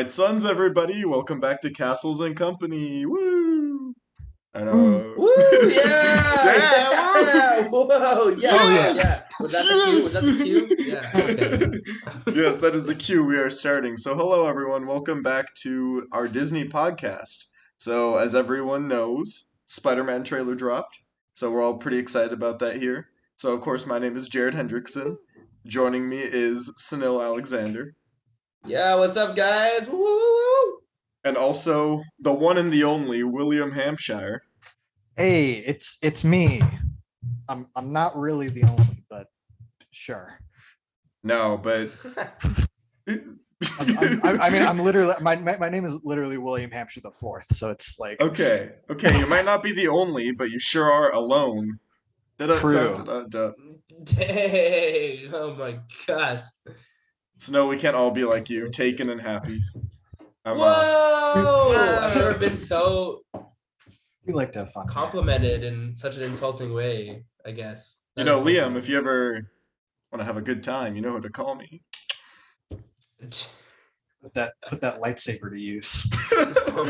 right, sons, everybody, welcome back to Castles and Company. Woo! I Woo. know. Woo! Yeah! Yeah, Yeah! woo! Whoa! Oh Yes! yes. Yeah. Was that the cue? Was that the cue? Yeah. Okay. Yes, that is the cue. We are starting. So, hello, everyone. Welcome back to our Disney podcast. So, as everyone knows, Spider-Man trailer dropped. So, we're all pretty excited about that here. So, of course, my name is Jared Hendrickson. Joining me is Sunil Alexander. Yeah. What's up, guys? Woo! Woo, woo, And also the one and the only William Hampshire. Hey, it's me. I'm not really the only, but sure. No, but I'm literally my name is literally William Hampshire the Fourth, so it's like okay, you might not be the only, but you sure are alone. true. Da-da-da-da-da. woo. Dang! Oh my gosh! So no, we can't all be like you, taken and happy. I'm Whoa! I've never Whoa! been so We like to have fun. complimented in such an insulting way. I guess. You Not know, insulting. Liam, if you ever want to have a good time, you know who to call me. Put that lightsaber to use. Oh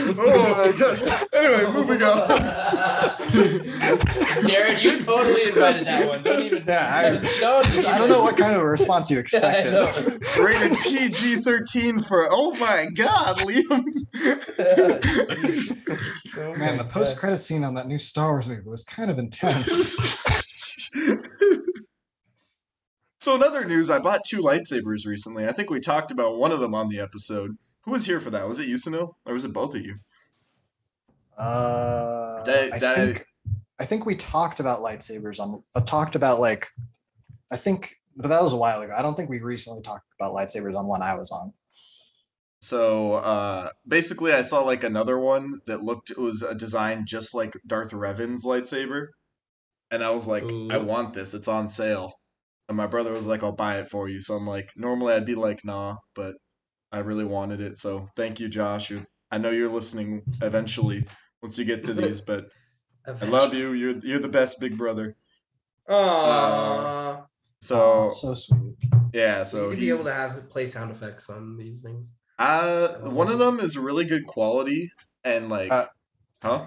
my gosh. Anyway, moving on. Jared, you totally invited that one. Don't even. Yeah, Don't I don't know what kind of a response you I expected. know. Rated PG-13 for oh my god, Liam. Oh Man, my the post-credit scene on that new Star Wars movie was kind of intense. So in other news, I bought two lightsabers recently. I think we talked about one of them on the episode. Who was here for that? Was it you, Sunil? Or was it both of you? I Did I- think we talked about lightsabers on talked about like I think, but that was a while ago. I don't think we recently talked about lightsabers on one I was on. So basically, I saw like another one that looked, it was a design just like Darth Revan's lightsaber. And I was like, I Ooh. want this. It's on sale. And my brother was like, I'll buy it for you. So I'm like, normally I'd be like, nah, but I really wanted it. So thank you, Josh. I know you're listening eventually once you get to these, but I love you. You're the best big brother. Uh, Aww. Oh, so so sweet. yeah, We need so to be able to he's play sound effects on these things. one of them is really good quality and like, Uh, huh?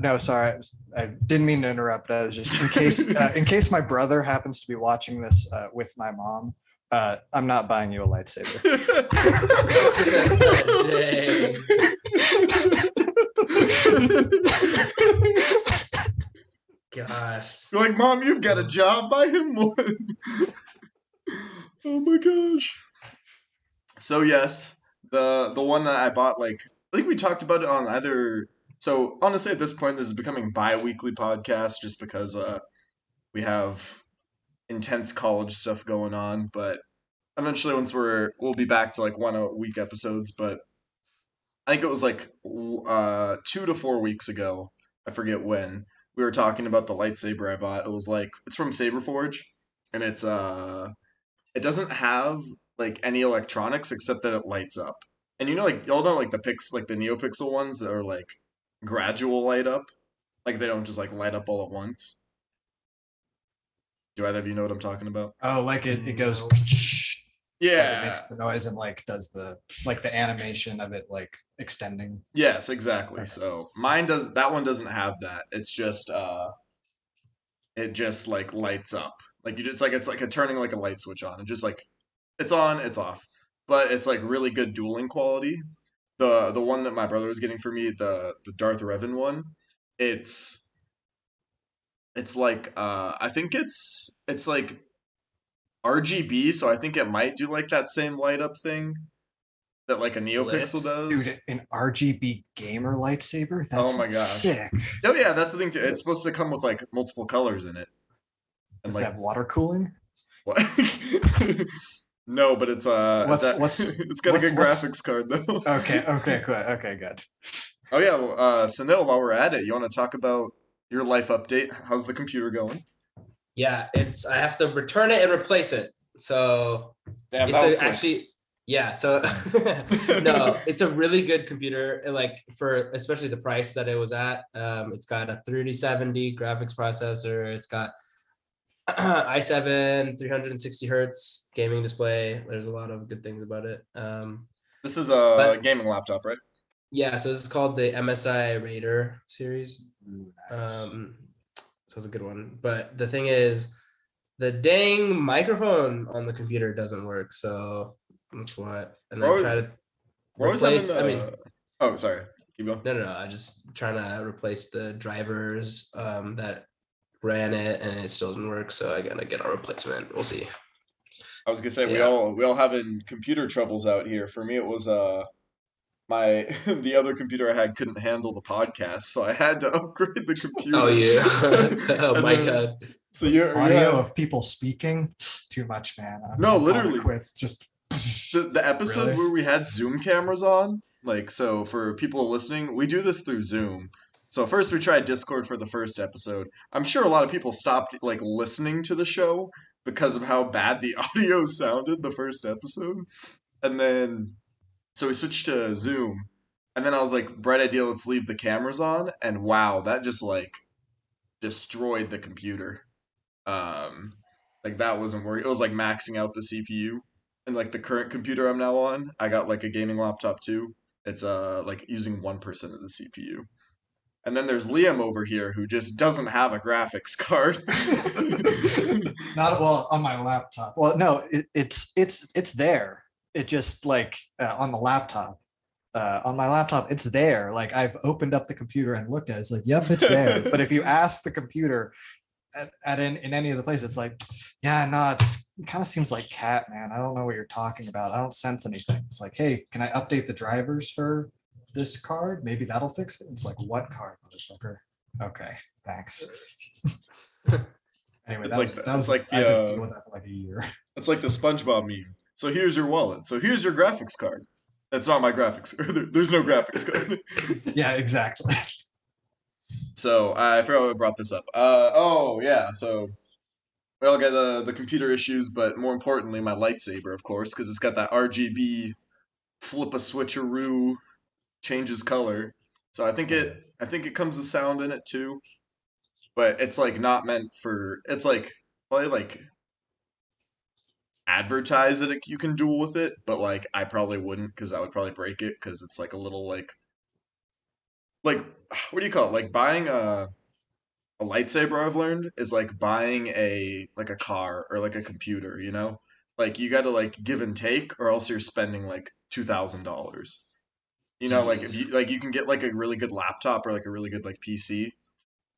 No, sorry, I didn't mean to interrupt. I was just in case my brother happens to be watching this with my mom. I'm not buying you a lightsaber. Dang. Gosh. You're like, Mom, you've got a job. Buy him one. Oh my gosh. So yes, the one that I bought, like I think we talked about it on either. So honestly, at this point, this is becoming bi-weekly podcast just because we have intense college stuff going on. But eventually, once we'll be back to like 1 a week episodes. But I think it was like 2 to 4 weeks ago. I forget when we were talking about the lightsaber I bought. It was like it's from Saberforge, and it doesn't have like any electronics except that it lights up. And you know, like y'all know, like like the NeoPixel ones that are like gradual light up, like they don't just like light up all at once. Do either of you know what I'm talking about? Oh, like it goes. No. Like it Yeah. makes the noise and like does the animation of it like extending. Yes, exactly. Okay. So mine does that one doesn't have that. It's just it just like lights up. Like it's like a turning like a light switch on. It just like it's on, it's off. But it's like really good dueling quality. The one that my brother was getting for me, the Darth Revan one, it's it's like I think it's like RGB, so I think it might do like that same light up thing that like a NeoPixel Lit. does. Dude, an RGB gamer lightsaber? Oh That's my gosh. sick. Oh yeah, that's the thing too. It's supposed to come with like multiple colors in it. And Does it like have water cooling? what? No, but What's it's got a good what's graphics card though. okay, good. Okay, good. Oh yeah, well, Sunil, while we're at it, you want to talk about your life update? How's the computer going? Yeah, it's. I have to return it and replace it. So Damn, it's that was a, quick. actually, yeah. So no, it's a really good computer. And like for especially the price that it was at. It's got a 3070 graphics processor. It's got i7 360 hertz gaming display. There's a lot of good things about it. This is a But gaming laptop, right? yeah, so this is called the MSI Raider series. Ooh, nice. So it's a good one. But the thing is, the dang microphone on the computer doesn't work. So that's what. And We're I always, try to we're always having replace. I mean, Oh, sorry. Keep going. no. I just trying to replace the drivers that ran it, and it still didn't work. So I gotta get a replacement. We'll see. I was gonna say we Yeah. all having computer troubles out here. For me, it was my the other computer I had couldn't handle the podcast, so I had to upgrade the Oh computer. yeah. Oh And my then god. so you Audio have of people speaking, too much, man. no, I'm calling it literally quits. Just the episode really. where we had Zoom cameras on, like so for people listening, we do this through Zoom. So first we tried Discord for the first episode. I'm sure a lot of people stopped like listening to the show because of how bad the audio sounded the first episode. And then so we switched to Zoom. And then I was like, bright idea, let's leave the cameras on. And wow, that just like destroyed the computer. Um, like that wasn't working. It was like maxing out the CPU. And like the current computer I'm now on, I got like a gaming laptop too. It's like using 1% of the CPU. And then there's Liam over here who just doesn't have a graphics card. Not well on my laptop. Well, no, it's there. It just like on the laptop. On my laptop, it's there. Like I've opened up the computer and looked at it. It's like, yep, it's there. But if you ask the computer in any of the places, it's like, yeah, no, it kind of seems like cat, man. I don't know what you're talking about. I don't sense anything. It's like, hey, can I update the drivers for this card? Maybe that'll fix it. It's like, what card, motherfucker? Okay, thanks. Anyway, It's like that it's was like I had to deal the with that for like a year. it's like the SpongeBob meme. So here's your wallet. So here's your graphics card. That's not my graphics. There's no graphics card. Yeah, exactly. So I forgot I brought this up. Oh yeah. So we all get the computer issues, but more importantly, my lightsaber, of course, because it's got that RGB flip a switcheroo, changes color. So I think it comes with sound in it too, but it's like not meant for. It's like probably like advertise that you can duel with it, but like I probably wouldn't because I would probably break it because it's like a little like what do you call it? Like buying a lightsaber I've learned is like buying a car or like a computer, you know? Like you got to like give and take or else you're spending like $2,000. You know, like if Jeez. you like you can get like a really good laptop or like a really good like PC,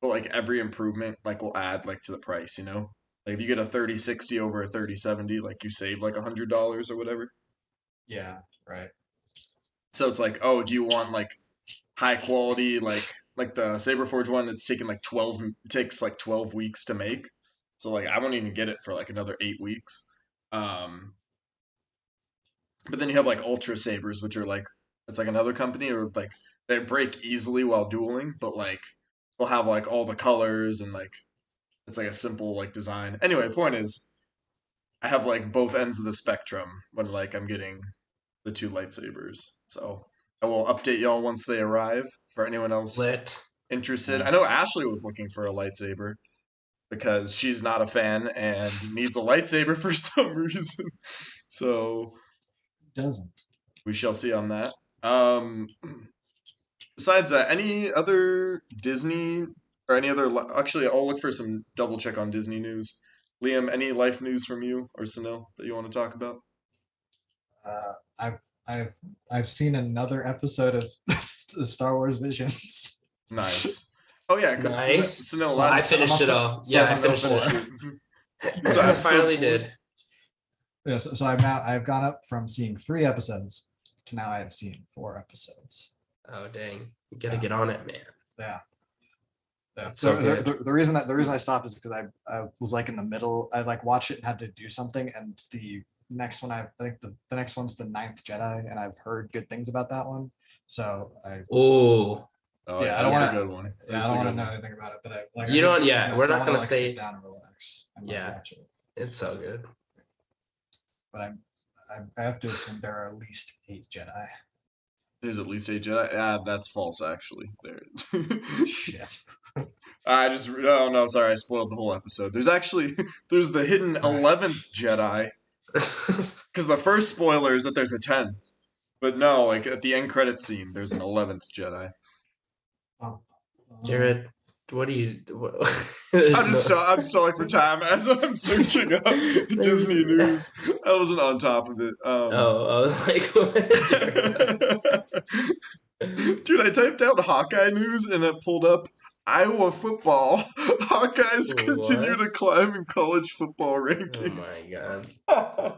but like every improvement like will add like to the price, you know? Like if you get a 3060 over a 3070, like you save like $100 or whatever. Yeah, right. So it's like, oh, do you want like high quality like the Saberforge one? It's taking like 12 it takes like 12 weeks to make. So like I won't even get it for like another 8 weeks. Um, but then you have like Ultra Sabers, which are like it's like another company or like they break easily while dueling, but like they'll have like all the colors and like it's like a simple like design. Anyway, point is I have like both ends of the spectrum when like I'm getting the two lightsabers. So I will update y'all once they arrive for anyone else Lit. interested. I know Nice. Ashley was looking for a lightsaber because she's not a fan and needs a lightsaber for some reason. So Doesn't. we shall see on that. Um, besides that, any other Disney or any other? Actually, I'll look for some double check on Disney news. Liam, any life news from you or Sunil that you want to talk about? Uh, I've I've I've seen another episode of Star Wars Visions. Nice. Oh yeah, because Nice. Sunil, So I I'm finished up it to- all. so Yeah, I'm I up to finished four. it. So I episode finally 4. did. Yeah, so I've gone up from seeing 3 episodes to now I've seen 4 episodes. Oh dang. You gotta Yeah. get on it, man. Yeah. Yeah. It's so good. The reason I stopped is because I was like in the middle. I like watched it and had to do something, and the next one I think the next one's the Ninth Jedi, and I've heard good things about that one. So Oh, Oh yeah, yeah, I don't that's want a to. good one. Yeah, I That's a don't want good to know one. anything about it, but I like. you don't. Yeah, we're so I not wanna, gonna like, say. sit down and relax and like, Yeah. watch it. It's so good. But I have to assume there are at least 8 Jedi. There's at least 8 Jedi. Ah, that's false actually. There. Shit. I just oh no, sorry, I spoiled the whole episode. There's actually there's the hidden All right. 11th Jedi because the first spoiler is that there's a 10th. But no, like at the end credit scene, there's an 11th Jedi. Oh, Jared, what do you? What, there's I'm stalling for time as I'm searching up there's- Disney news. I wasn't on top of it. Oh, I was like, what? Jared, Dude, I typed out Hawkeye news and it pulled up Iowa football. Hawkeyes continue what? to climb in college football Oh rankings. my god.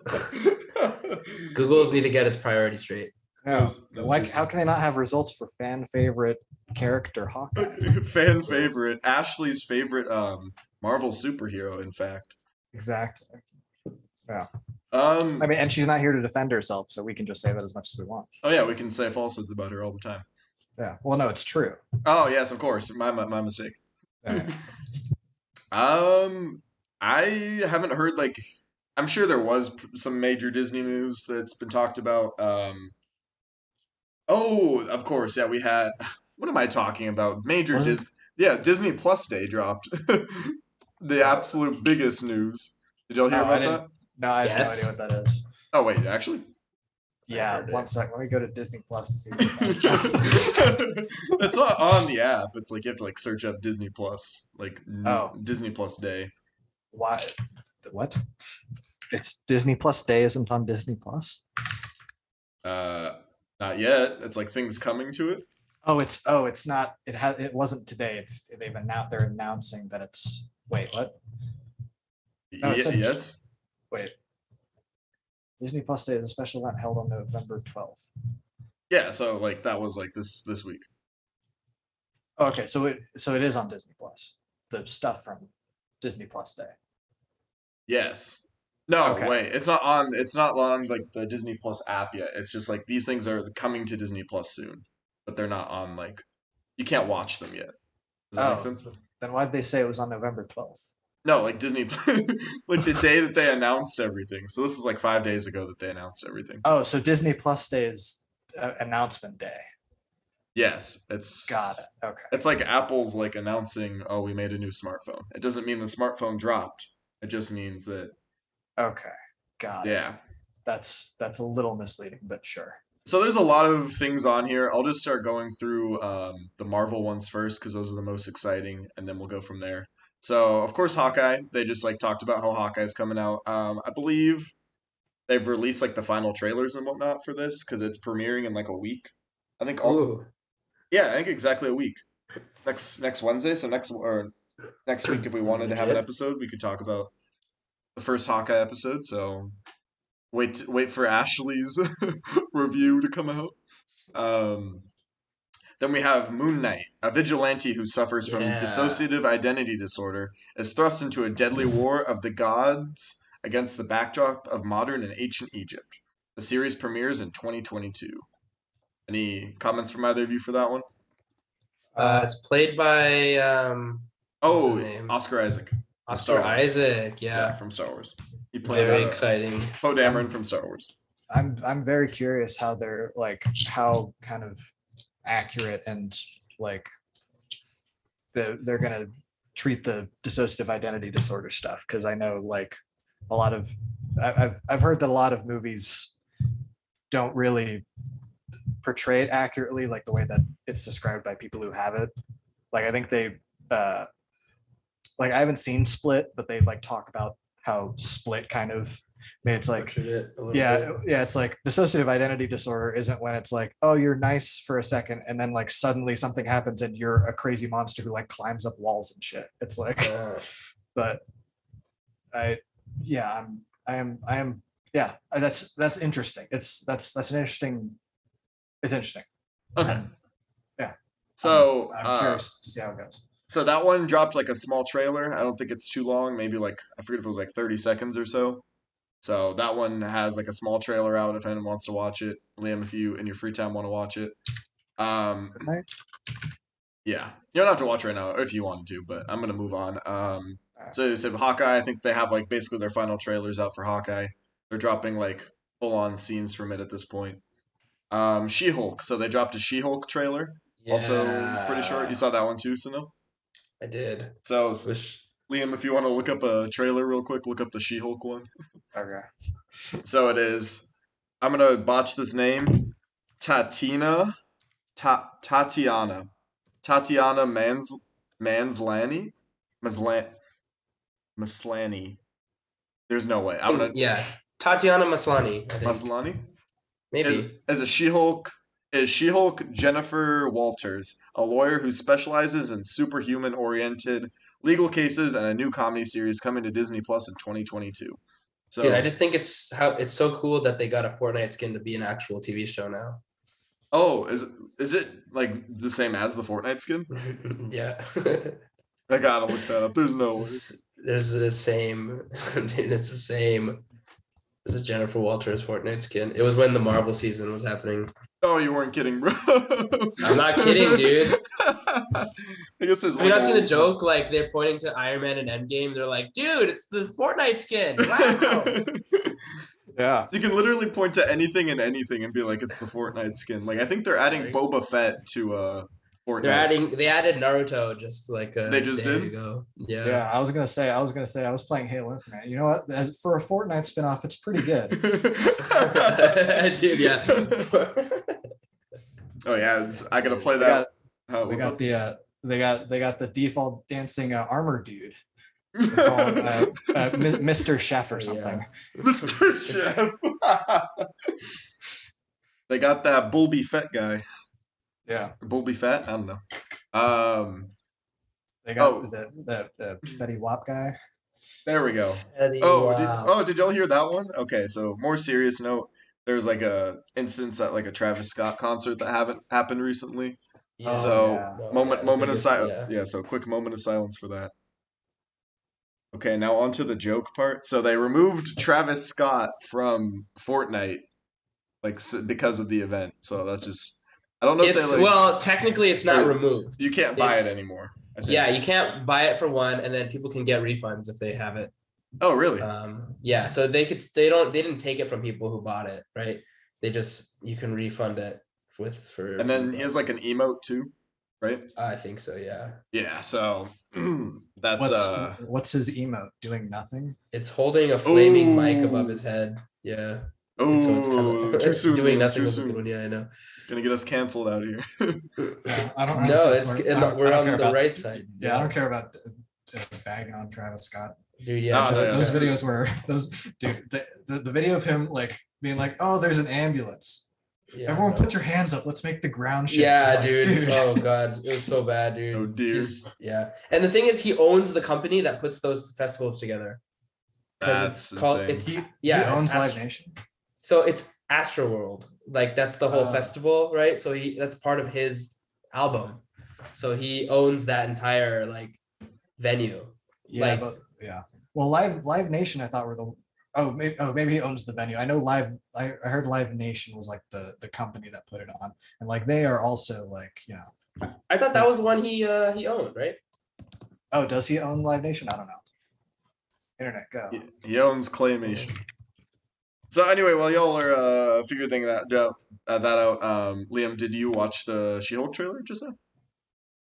Google's need to get its priorities straight. no. No, Why, seriously. how can they not have results for fan favorite character Hawkeye? Fan favorite, Ashley's favorite Marvel superhero, in fact. Exactly. Yeah. Um I mean, and she's not here to defend herself, so we can just say that as much as we want. oh yeah, we can say falsehoods about her all the time. Yeah. Well, no, it's true. Oh yes, of course. My mistake. Yeah. I haven't heard like I'm sure there was some major Disney news that's been talked about. Oh, of course, yeah, we had. What am I talking about? Major Wasn't- Disney Plus Day dropped. The absolute biggest news. Did y'all hear No, I about didn't. that? No, I have Yes. no idea what that is. Oh wait, actually, Yeah, heard one it. sec. Let me go to Disney Plus to see. What that it's not on the app. It's like you have to like search up Disney Plus, like Oh. Disney Plus Day. Why? What? It's Disney Plus Day isn't on Disney Plus. Not yet. It's like things coming to it. It's not. It wasn't today. They're announcing that it's. Wait, what? No, it said- Yes. Wait. Disney Plus Day is a special event held on November 12th. Yeah. So like that was like this week. Okay, so it is on Disney Plus. The stuff from Disney Plus Day. Yes. No, Okay. wait. It's not on. It's not on like the Disney Plus app yet. It's just like these things are coming to Disney Plus soon, but they're not on. Like you can't watch them yet. Does that make Oh. sense? Then why did they say it was on November 12th? No, like Disney, like the day that they announced everything. So this was like 5 days ago that they announced everything. Oh, so Disney Plus Day is announcement day. Yes, it's Got it. Okay. It's like Apple's like announcing, "Oh, we made a new smartphone." It doesn't mean the smartphone dropped. It just means that, Okay. Got it. yeah. That's a little misleading, but sure. So there's a lot of things on here. I'll just start going through the Marvel ones first because those are the most exciting, and then we'll go from there. So of course, Hawkeye. They just like talked about how Hawkeye's coming out. I believe they've released like the final trailers and whatnot for this because it's premiering in like a week. I think. Ooh. Yeah, I think exactly a week. Next Wednesday. So next week, if we wanted to have an Legit. episode, we could talk about the first Hawkeye episode. So wait for Ashley's review to come out. Um, then we have Moon Knight, a vigilante who suffers from Yeah. dissociative identity disorder, is thrust into a deadly war of the gods against the backdrop of modern and ancient Egypt. The series premieres in 2022. Any comments from either of you for that one? It's played by what's his Oh, name? Oscar Isaac. From Oscar Star Wars. Isaac. Yeah, Yeah. from Star Wars. He played Very exciting. Poe Dameron from Star Wars. I'm very curious how they're like how kind of accurate and like they're gonna treat the dissociative identity disorder stuff because I know like a lot of I've heard that a lot of movies don't really portray it accurately like the way that it's described by people who have it. Like I think they like I haven't seen Split, but they like talk about how Split kind of made it's like Butchered it a little yeah bit. yeah it's like dissociative identity disorder isn't when it's like oh you're nice for a second and then like suddenly something happens and you're a crazy monster who like climbs up walls and shit. It's like but I yeah I am yeah that's interesting. That's an interesting it's interesting. Okay. Yeah. So I'm curious to see how it goes. so that one dropped like a small trailer. I don't think it's too long. Maybe like I forget if it was like 30 seconds or so. So that one has like a small trailer out if anyone wants to watch it. Liam, if you in your free time want to watch it. Good night. Yeah. You don't have to watch right now if you wanted to, but I'm gonna move on. So Hawkeye, I think they have like basically their final trailers out for Hawkeye. They're dropping like full on scenes from it at this point. She-Hulk. So they dropped a She-Hulk trailer. Also pretty short. You saw that one too, Sunil? I did. So Wish Liam, if you want to look up a trailer real quick, look up the She-Hulk one. Okay. So it is. I'm gonna botch this name. Tatina, Tatiana, Tatiana Manslani, Maslan, Maslany. There's no way. I'm gonna Yeah, Tatiana Maslany, I think. Maslany is Maybe. as a She-Hulk. Is She-Hulk Jennifer Walters, a lawyer who specializes in superhuman-oriented legal cases, and a new comedy series coming to Disney Plus in 2022. Dude, I So, just think it's so cool that they got a Fortnite skin to be an actual TV show now. oh, is it like the same as the Fortnite skin? Yeah. I gotta look that up. There's no way. There's the same, dude. It's the same. There's a Jennifer Walters Fortnite skin. It was when the Marvel season was happening. Oh, you weren't kidding, bro. I'm not kidding, dude. I guess there's Have you like not seen the joke? Like they're pointing to Iron Man and Endgame. They're like, dude, it's this Fortnite skin. Wow. Yeah. You can literally point to anything and anything and be like, it's the Fortnite skin. Like I think they're adding Boba Fett to Fortnite. They added Naruto just like a They just day did? ago. Yeah, Yeah. I was playing Halo Infinite. You know what? For a Fortnite spinoff, it's pretty good. Dude, yeah. Oh yeah, I gotta play that. They got the default dancing armor dude. Called, Mr. Chef or something. Yeah. Mr. Chef. They got that Bulby Fett guy. Yeah. Bulby Fett? I don't know. They got the Fetty Wap guy. There we go. Eddie, Oh, wow. did y'all hear that one? Okay, so more serious note. There was like a instance at like a Travis Scott concert that haven't happened recently. Yeah. So yeah. No, moment the of biggest, silence. yeah. Yeah, so quick moment of silence for that. Okay, now on to the joke part. So they removed Travis Scott from Fortnite like because of the event. So that's just I don't know if they like Well, technically it's not or removed. you can't buy it It's- anymore. I think. Yeah, you can't buy it for one, and then people can get refunds if they have it. Oh, really? Yeah, so they didn't take it from people who bought it, right? You can refund it for And then he has like an emote too, right? I think so, yeah. Yeah, so that's What's his emote? Doing nothing? It's holding a flaming mic Ooh. above his head. Yeah. oh So it's kind of too soon. doing man, nothing too was a good soon. one. Yeah, I know. Gonna get us canceled out here. Yeah, I don't. No, I we're don't on care the about- right side. Yeah, I don't care about bagging on Travis Scott. Dude, yeah. No, Travis yeah. Those Scott. videos were the video of him like being like, oh, there's an ambulance. Yeah, Everyone no. put your hands up. Let's make the ground shake. Yeah, It's like, dude. Oh god, it was so bad, dude. Oh, dear. Yeah, and the thing is, he owns the company that puts those festivals together. 'Cause That's it's called. insane. It's yeah. he it's owns Live Astro- Nation. So it's Astroworld. Like that's the whole Oh. festival, right? So that's part of his album. So he owns that entire like venue. Yeah, Like- but yeah. Well, Live Nation, I thought were the maybe he owns the venue. I know I heard Live Nation was like the company that put it on, and like they are also like I thought that was the one he owned, right? Oh, does he own Live Nation? I don't know. Internet, go. He owns Claymation. So anyway, while y'all are figuring that out, Liam, did you watch the She-Hulk trailer just now?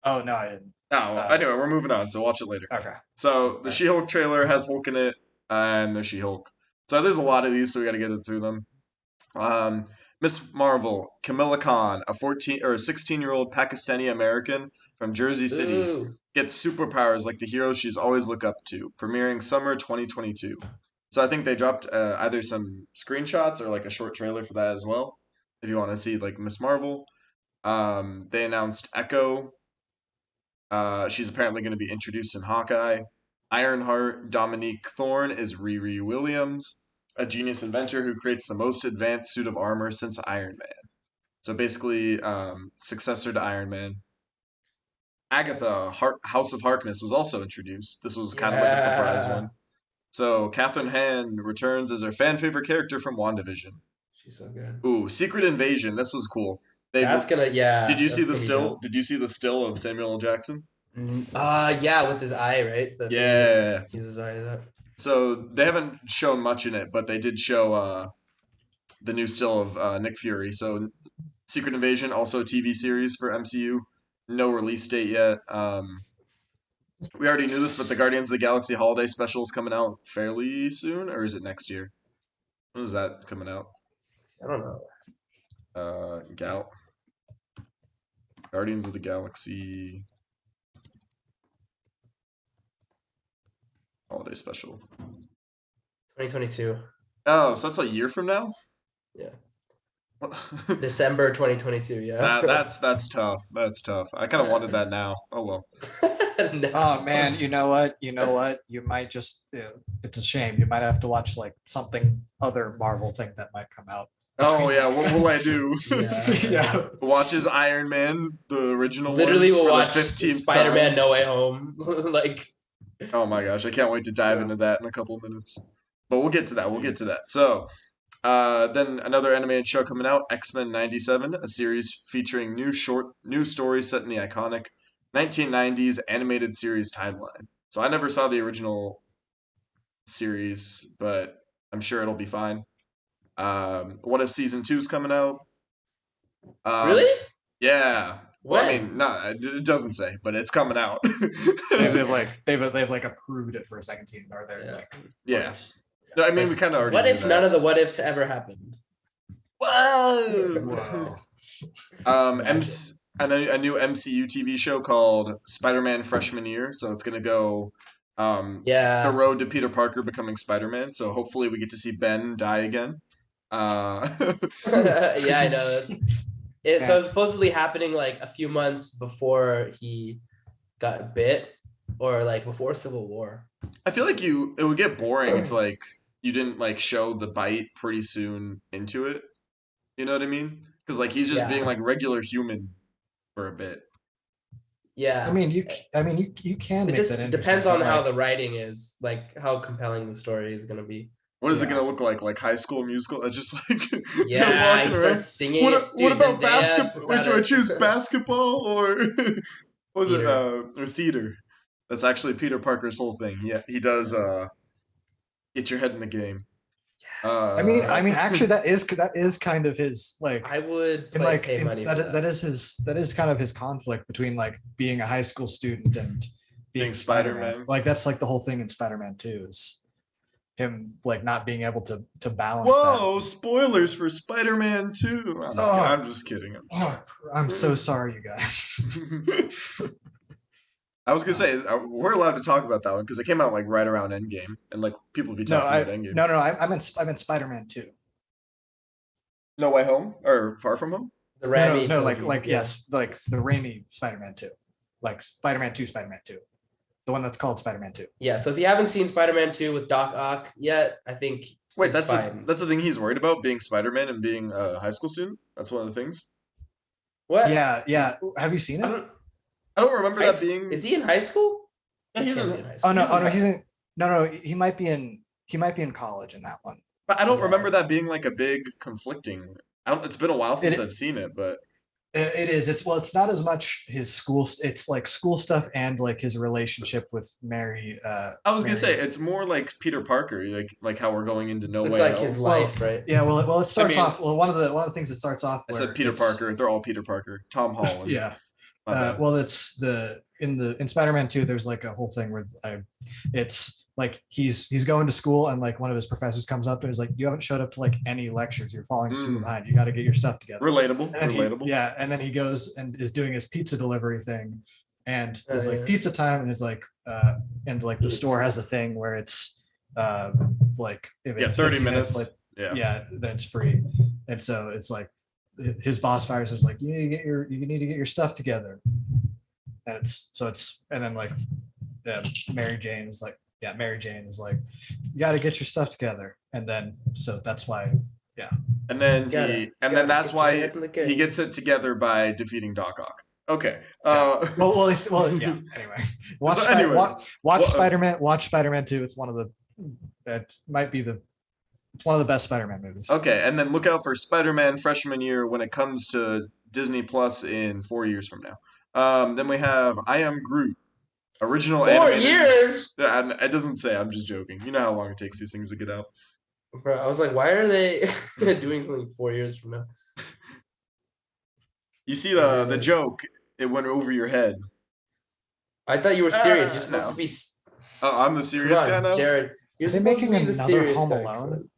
Oh no, I didn't. Oh, well, anyway, we're moving on, so watch it later. Okay. So the Alright. She-Hulk trailer has Hulk in it, and the She-Hulk. So there's a lot of these, so we got to get through them. Miss Marvel, Camilla Khan, a 16-year-old Pakistani American from Jersey City, Ooh. gets superpowers like the hero she's always looked up to, premiering summer 2022. So I think they dropped either some screenshots or like a short trailer for that as well. If you want to see like Miss Marvel, they announced Echo. She's apparently going to be introduced in Hawkeye. Ironheart Dominique Thorne is Riri Williams, a genius inventor who creates the most advanced suit of armor since Iron Man. So basically, successor to Iron Man. Agatha, House of Harkness, was also introduced. This was kind of like a surprise Yeah. one. So Catherine Hahn returns as her fan favorite character from WandaVision. She's so good. Ooh, Secret Invasion. This was cool. That's gonna Did you see the that's still? gonna Did you see the still of Samuel L. Jackson? be dope. Yeah, with his eye, right? Yeah. He's his eye. That. So they haven't shown much in it, but they did show the new still of Nick Fury. So Secret Invasion, also a TV series for MCU. No release date yet. We already knew this, but the Guardians of the Galaxy holiday special is coming out fairly soon, or is it next year? When is that coming out? I don't know. Gal Guardians of the Galaxy holiday special. 2022. Oh, so that's a year from now? Yeah. What? December 2022. Yeah. That's tough. That's tough. I kind of wanted that now. Oh well. No. Oh man, you know what? You know what? You might just it's a shame. You might have to watch like something other Marvel thing that might come out. Oh yeah, what will I do? Yeah. Yeah. Watches Iron Man, the original Literally, one, we'll for the watch 15th Spider-Man time. No Way Home. Like, Oh my gosh, I can't wait to dive Yeah. into that in a couple minutes. But we'll get to that. We'll Mm. get to that. So, then another animated show coming out, X-Men '97, a series featuring new stories set in the iconic 1990s animated series timeline. So I never saw the original series, but I'm sure it'll be fine. What if season two's coming out? Um, really? yeah. Well, I When? mean, no, it doesn't say, but it's coming out. They've like approved it for a second season, or they're Yeah. like Yeah. No, I It's mean, like, we kind of already what knew if that. none of the what ifs ever happened? Whoa! Whoa. MC, a new MCU TV show called Spider-Man Freshman Year. So it's gonna go the Yeah. road to Peter Parker becoming Spider-Man. So hopefully we get to see Ben die again. Yeah, I know. So Yeah. it's supposedly happening like a few months before he got bit, or like before Civil War. I feel like it would get boring if like you didn't like show the bite pretty soon into it. You know what I mean? Because like he's just Yeah. being like regular human for a bit. Yeah. I mean, you can It make just that interesting, depends on but, how like, the writing is, like how compelling the story is gonna be. What is it Yeah. gonna look like? Like High School Musical? Just like Yeah, walking he around. starts singing it. What Dude, about Zendaya basketball? puts Wait, out do I a choose basketball or what was it? theater. Or theater? That's actually Peter Parker's whole thing. Yeah, he does. Get your head in the game. Yes. I mean, actually, that is kind of his like. I would In pay money for that is kind of his conflict between like being a high school student and being Spider-Man. Spider-Man. Like that's like the whole thing in Spider-Man 2 is him like not being able to balance Whoa! Spoilers for Spider-Man 2. I'm just kidding. I'm sorry. I'm so sorry, you guys. I was gonna say we're allowed to talk about that one because it came out like right around Endgame, and like people be No, talking about Endgame. no, I meant Spider-Man 2. No Way Home or Far From Home. The No, Raimi like trilogy, yes, like the Raimi Spider-Man 2, like Spider-Man 2, Spider-Man 2, the one that's called Spider-Man 2. Yeah, so if you haven't seen Spider-Man 2 with Doc Ock yet, I think Wait, it's fine. that's the thing he's worried about, being Spider-Man and being a high school student. That's one of the things. What? Yeah. Have you seen I it? don't, I don't remember high that school- being. Is he in high school? Yeah, he's He can't in. be in high school. Oh no, He's in high he's in. No, he might be in college in that one. But I don't Yeah. remember that being like a big conflicting. It's been a while since It- I've seen it, but It is. It's not as much his school. It's like school stuff and like his relationship with Mary. I was gonna say Mary. it's more like Peter Parker, like how we're going into No It's Way like Home. his life, right? Yeah. Well, it starts mean- off. Well, one of the things that starts off. I said where Peter it's- Parker. They're all Peter Parker. Tom Holland. Yeah. My bad. Well, it's in Spider-Man 2. There's like a whole thing where it's like he's going to school and like one of his professors comes up and is like, "You haven't showed up to like any lectures. You're falling super behind. You got to get your stuff together." Relatable. And Relatable. yeah, and then he goes and is doing his pizza delivery thing, and it's like yeah. pizza time, and it's like and like the store has a thing where it's like if Yeah, it's 30 15 minutes. like, Yeah. then it's free, and so it's like his boss fires is like, you need to get your stuff together, and and then like Mary Jane is like, you got to get your stuff together, and then so that's why. And then Gotta that's get your why head in the game. he gets it together by defeating Doc Ock. Okay. Well, yeah. Anyway, watch, So anyway, watch Spider-Man. Watch Spider-Man 2. It's one of the best Spider-Man movies. Okay, and then look out for Spider-Man Freshman Year when it comes to Disney Plus in 4 years from now. Then we have I Am Groot, original 4 animated. years, It doesn't say. I'm just joking. You know how long it takes these things to get out. bro. I was like, why are they doing something 4 years from now? You see the joke? It went over your head. I thought you were serious. You're supposed No. to be. Oh, I'm the serious Come guy on, now. Jared. You're Are they supposed to making be the another serious Home guy. Alone?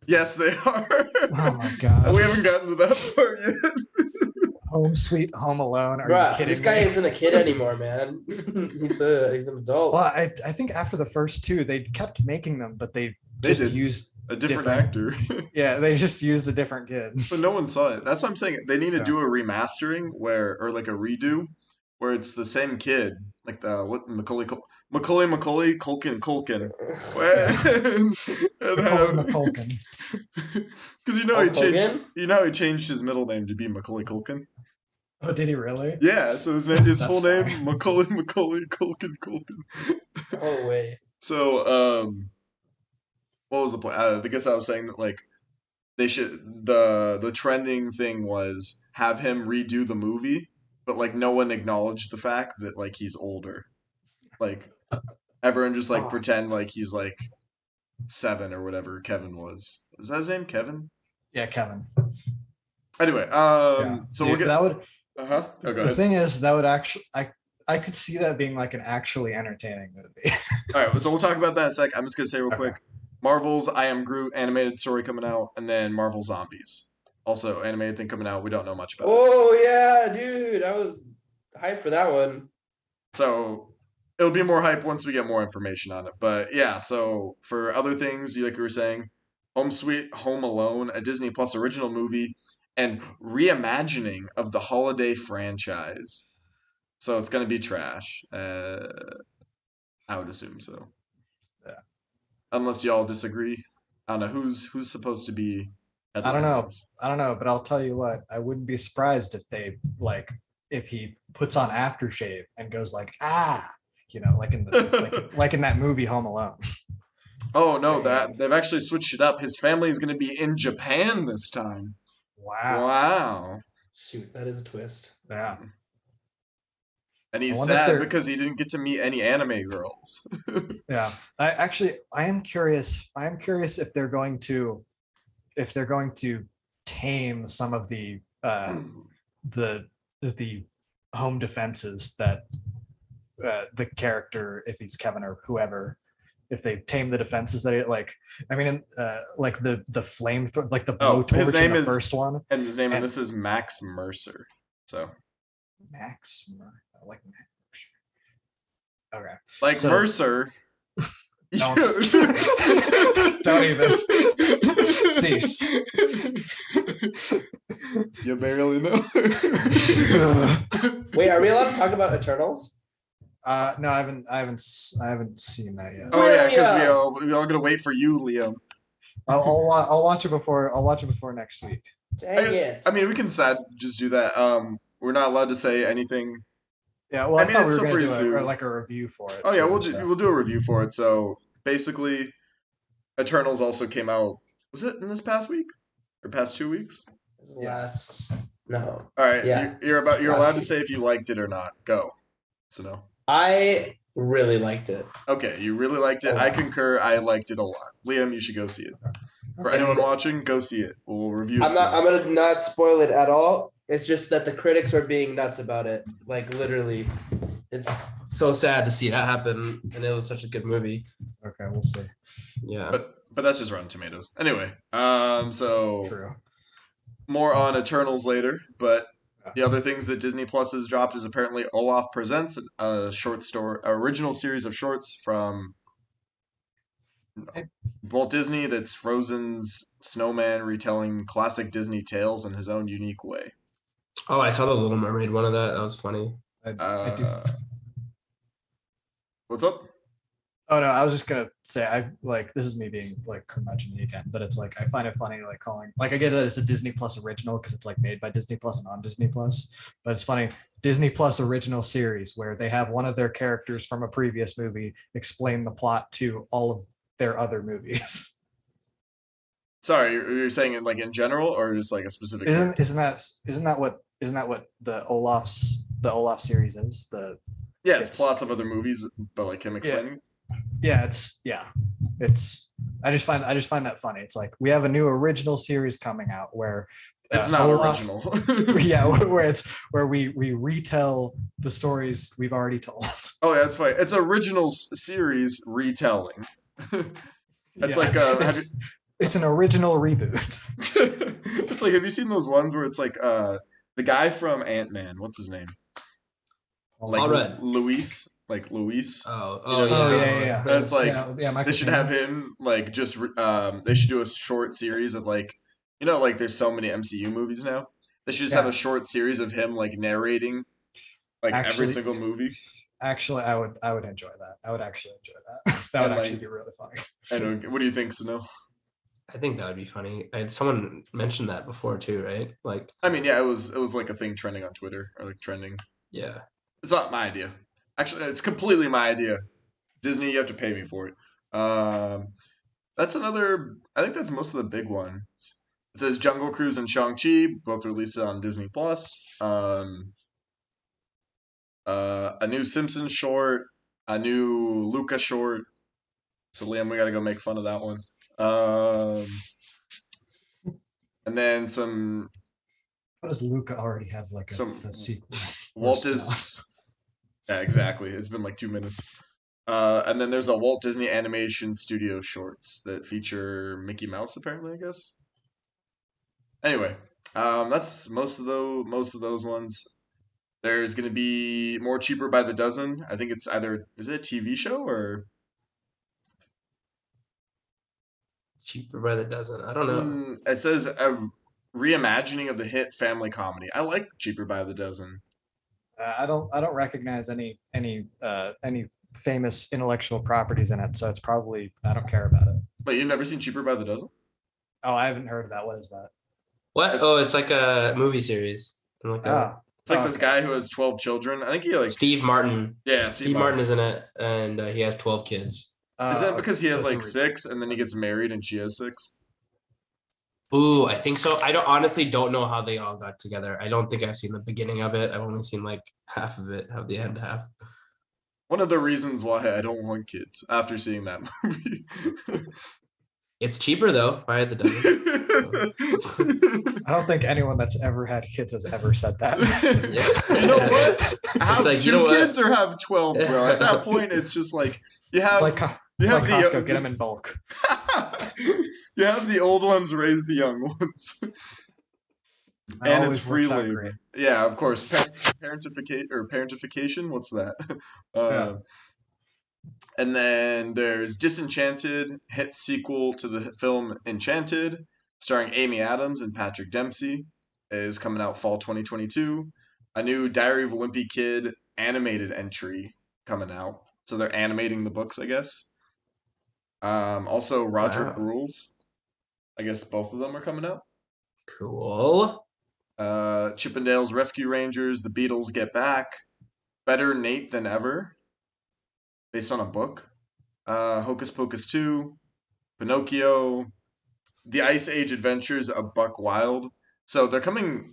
Yes, they are. Oh my god. We haven't gotten to that part yet. Home Sweet Home Alone. Are you Bruh, kidding this guy me? isn't a kid anymore, man. he's an adult. Well, I think after the first two, they kept making them, but they They just did. used A different actor. Yeah, they just used a different kid. But no one saw it. That's what I'm saying. They need to Yeah. do a remastering or like a redo, where it's the same kid, like the what Macaulay Culkin, and Macaulay have McCulkin. because Hulk Hogan? you know he changed his middle name to be Macaulay Culkin. Oh, did he really? Yeah, so his That's full name's funny. Macaulay Culkin. Oh wait. So what was the point? I guess I was saying that like they should the trending thing was have him redo the movie, but like no one acknowledged the fact that like he's older. Like everyone just like Oh, pretend like he's like 7 or whatever Kevin was. Is that his name, Kevin? Yeah, Kevin. Anyway, Yeah. so See, we'll get that would uh-huh. Oh, go the ahead. thing is that would actually I could see that being like an actually entertaining movie. All right, so we'll talk about that in a sec. I'm just gonna say real Okay. quick, Marvel's I Am Groot animated story coming out, and then Marvel Zombies, also animated thing coming out. We don't know much about it. oh yeah, dude. I was hyped for that one. So it'll be more hype once we get more information on it. But yeah, so for other things, like you were saying, Home Sweet Home Alone, a Disney Plus original movie, and reimagining of the holiday franchise. So it's gonna be trash. I would assume so. Yeah. Unless y'all disagree. I don't know who's supposed to be I don't know. headlining this. I don't know, but I'll tell you what, I wouldn't be surprised if they like if he puts on aftershave and goes like, like in the like in that movie Home Alone. Oh no, that they've actually switched it up. His family is going to be in Japan this time. Wow. Wow. Shoot, that is a twist. Yeah. And he's I wonder if sad they're- because he didn't get to meet any anime girls. Yeah. I am curious. I am curious if they're going to tame some of the the home defenses that the character, if he's Kevin or whoever, if they tame the defenses that it like, I mean, like the flame, like the Oh, blowtorch his in name the is- first one. And his name in And- this is Max Mercer. So I like Max. Okay. like So- Mercer. Don't- Don't even. Cease. You barely know. Wait, are we allowed to talk about Eternals? No, I haven't seen that yet. Oh yeah, because William! we all gonna wait for you, Liam. I'll watch it before next week. Dang it. I mean, we can just do that. We're not allowed to say anything. Yeah, well, I I, mean, thought it's we were still going to pretty do soon. like a review for it. Oh yeah, too, so. we'll do a review for it. So basically, Eternals also came out. Was it in this past week or past 2 weeks? Last no. All right, Yeah. you're Last allowed to week. say if you liked it or not. Go. So no. I really liked it. Okay, you really liked it. Oh, I wow. concur. I liked it a lot. Liam, you should go see it. For Okay. anyone watching, go see it. We'll review it. I'm not. soon. I'm gonna not spoil it at all. It's just that the critics are being nuts about it. Like literally, it's so sad to see that happen. And it was such a good movie. Okay, we'll see. Yeah. But that's just Rotten Tomatoes. Anyway, so True. more on Eternals later, but the other things that Disney Plus has dropped is apparently Olaf Presents, a original series of shorts from Walt Disney that's Frozen's snowman retelling classic Disney tales in his own unique way. Oh, I saw the Little Mermaid one of that. That was funny. I do. What's up? Oh no, I was just gonna say I like this is me being like curmudgeon again, but it's like I find it funny like calling like I get that it's a Disney Plus original because it's like made by Disney Plus and on Disney Plus, but it's funny Disney Plus original series where they have one of their characters from a previous movie explain the plot to all of their other movies. Sorry, you're saying it like in general or just like a specific? Isn't that what the Olaf series is? Yeah, it's it's- plots of other movies, but like him explaining. It's I just find that funny. It's like we have a new original series coming out where It's not Olaf- original. yeah, where we retell the stories we've already told. Oh, yeah, that's fine. It's original series retelling. That's Yeah. like have you, It's an original reboot. It's like, have you seen those ones where it's like the guy from Ant-Man, what's his name? Like Paul Rudd. Luis. Oh, You oh know, Oh yeah, yeah. yeah, and it's like yeah, yeah. they Michael should have Caine. him like just they should do a short series of like like there's so many MCU movies now. They should just have a Yeah, short series of him like narrating like every actually, single movie I would enjoy that. I would actually enjoy that. That would and actually like be really funny. I know what do you think, Sano? I think that would be funny. Someone mentioned that before too, right? Like, I mean, yeah, it was like a thing trending on Twitter or like trending. yeah. It's not my idea. Actually, it's completely my idea. Disney, you have to pay me for it. That's another. I think that's most of the big ones. It says Jungle Cruise and Shang-Chi both released on Disney Plus. A new Simpsons short, a new Luca short. So Liam, we gotta go make fun of that one. Um, and then How does Luca already have like some a sequel or a Walt spin-off? is yeah, exactly. It's been like 2 minutes. And then there's a Walt Disney Animation Studio shorts that feature Mickey Mouse, apparently, I guess. Anyway, that's most of those ones. There's gonna be more cheaper by the dozen. I think it's either is it a TV show or Cheaper by the dozen. I don't know. it says a reimagining of the hit family comedy. I like Cheaper by the Dozen. I don't recognize any famous intellectual properties in it, so it's probably I don't care about it. But you've never seen Cheaper by the Dozen? Oh, I haven't heard of that. What is that? What? It's Oh, it's like a movie series. I'm looking at it. Oh, it's like oh, this okay. guy who has 12 children. I think he like Steve Martin. yeah, Steve Steve Martin Martin. is in it, and he has 12 kids. Is that Okay. because he So has it's a like six and then he gets married and she has six? Ooh, I think so. I don't honestly don't know how they all got together. I don't think I've seen the beginning of it. I've only seen like half of it, have the end half. One of the reasons why I don't want kids after seeing that movie. It's cheaper though, by the dozen. I don't think anyone that's ever had kids has ever said that. You know what? Have like, two you know what? kids or have 12, bro. At that point, it's just like you have Like you it's have like the Costco, get them in bulk. you have the old ones raise the young ones, That and it's always free works out labor. great. Yeah, of course. Parentification. What's that? Yeah. Uh, and then there's Disenchanted, hit sequel to the film Enchanted, starring Amy Adams and Patrick Dempsey, is coming out fall 2022. A new Diary of a Wimpy Kid animated entry coming out. So they're animating the books, I guess. Also, Roderick Wow. Rules. I guess both of them are coming out. Cool. Chippendales Rescue Rangers, The Beatles Get Back, Better Nate Than Ever, based on a book. Hocus Pocus 2, Pinocchio, The Ice Age Adventures of Buck Wild. So they're coming.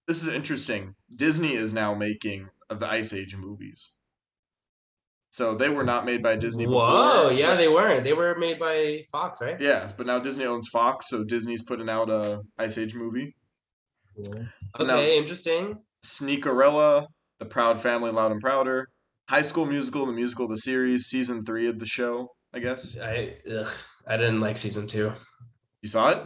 This is interesting. Disney is now making the Ice Age movies. So they were not made by Disney Whoa, before. yeah, they weren't. They were made by Fox, right? Yes, but now Disney owns Fox, so Disney's putting out a Ice Age movie. Cool. Now, Okay, interesting. Sneakerella, The Proud Family, Loud and Prouder, High School Musical, the musical, the series, season 3 of the show, I guess. I didn't like season 2. You saw it?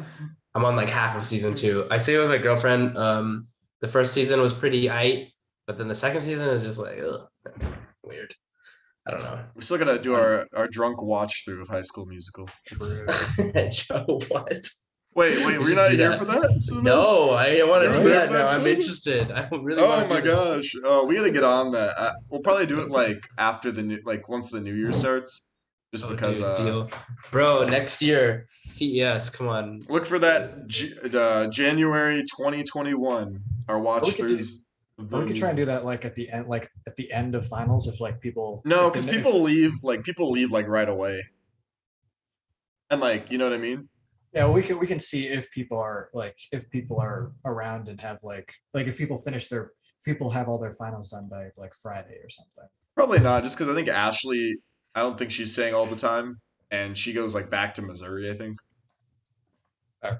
I'm on like half of season 2. I stayed with my girlfriend. The first season was pretty aight, but then the second season is just like weird. I don't know. We still gotta do our drunk watch through of High School Musical. True. Joe, what? Wait, We were you should not do here that. for that? Sunu? No, I want to You're do not that there now. for I'm that episode? interested. I really want Oh to my do this. gosh! Oh, we gotta get on that. We'll probably do it like after the new, like once the new year starts, just Oh, because. dude, deal. Bro, next year, CES, come on. Look for that January 2021. Our watch We could do- throughs. Or we could try and do that like at the end of finals if like people. No, if because they- if- people leave like right away, and like you know what I mean. Yeah, we can see if people are around and have like if people have all their finals done by like Friday or something. Probably not, just because I think Ashley. I don't think she's staying all the time, and she goes like back to Missouri. I think. Okay.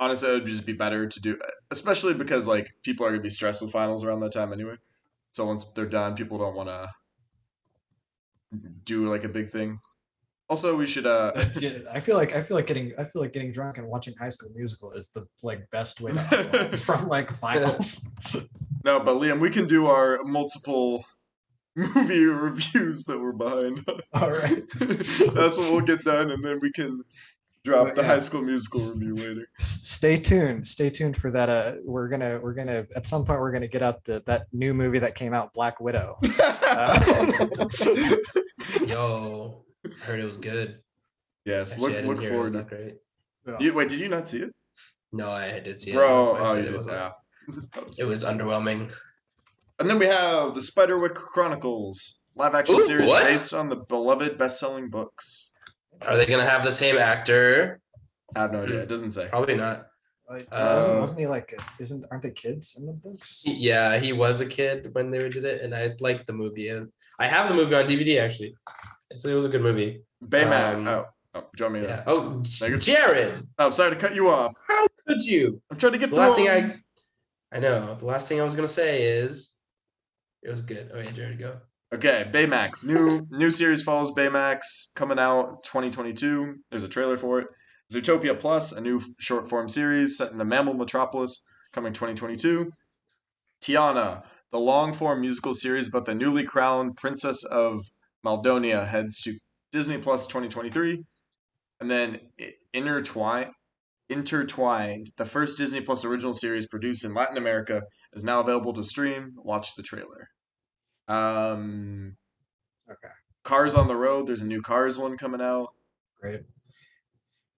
Honestly, it would just be better to do, especially because like people are gonna be stressed with finals around that time anyway. So once they're done, people don't want to do like a big thing. Also, we should Yeah, I feel like getting drunk and watching High School Musical is the like best way to unwind from like finals. no, but Liam, we can do our multiple movie reviews that we're behind on. All right. That's what we'll get done, and then we can drop But the High yeah, School Musical review later. stay tuned. Stay tuned for that. We're gonna at some point we're gonna get out that new movie that came out, Black Widow. Yo, I heard it was good. Yes, Actually, I didn't look hear it was forward. that great. Wait, did you not see it, No, I did see it. bro? That's why I Oh, said you it did. was Yeah. it was underwhelming. And then we have the Spiderwick Chronicles, live action Ooh, series what? based on the beloved best-selling books. Are they gonna have the same actor? I have no idea. It doesn't say. Probably not. Wasn't he like? Aren't they kids in the books? Yeah, he was a kid when they did it, and I liked the movie. And I have the movie on DVD actually. It was a good movie. Baymax. Oh, do you want me to? Yeah. Oh, Megan? Jared, Oh, I'm sorry to cut you off. how could you? I'm trying to get The through last thing them. I know. The last thing I was gonna say is it was good. Oh yeah, Jared, go. Okay, Baymax. New series follows Baymax coming out 2022. There's a trailer for it. Zootopia Plus, a new short form series set in the mammal metropolis, coming 2022. Tiana, the long form musical series about the newly crowned Princess of Maldonia, heads to Disney Plus 2023. And then Intertwined, the first Disney Plus original series produced in Latin America, is now available to stream. Watch the trailer. Okay, Cars on the Road, there's a new Cars one coming out. great.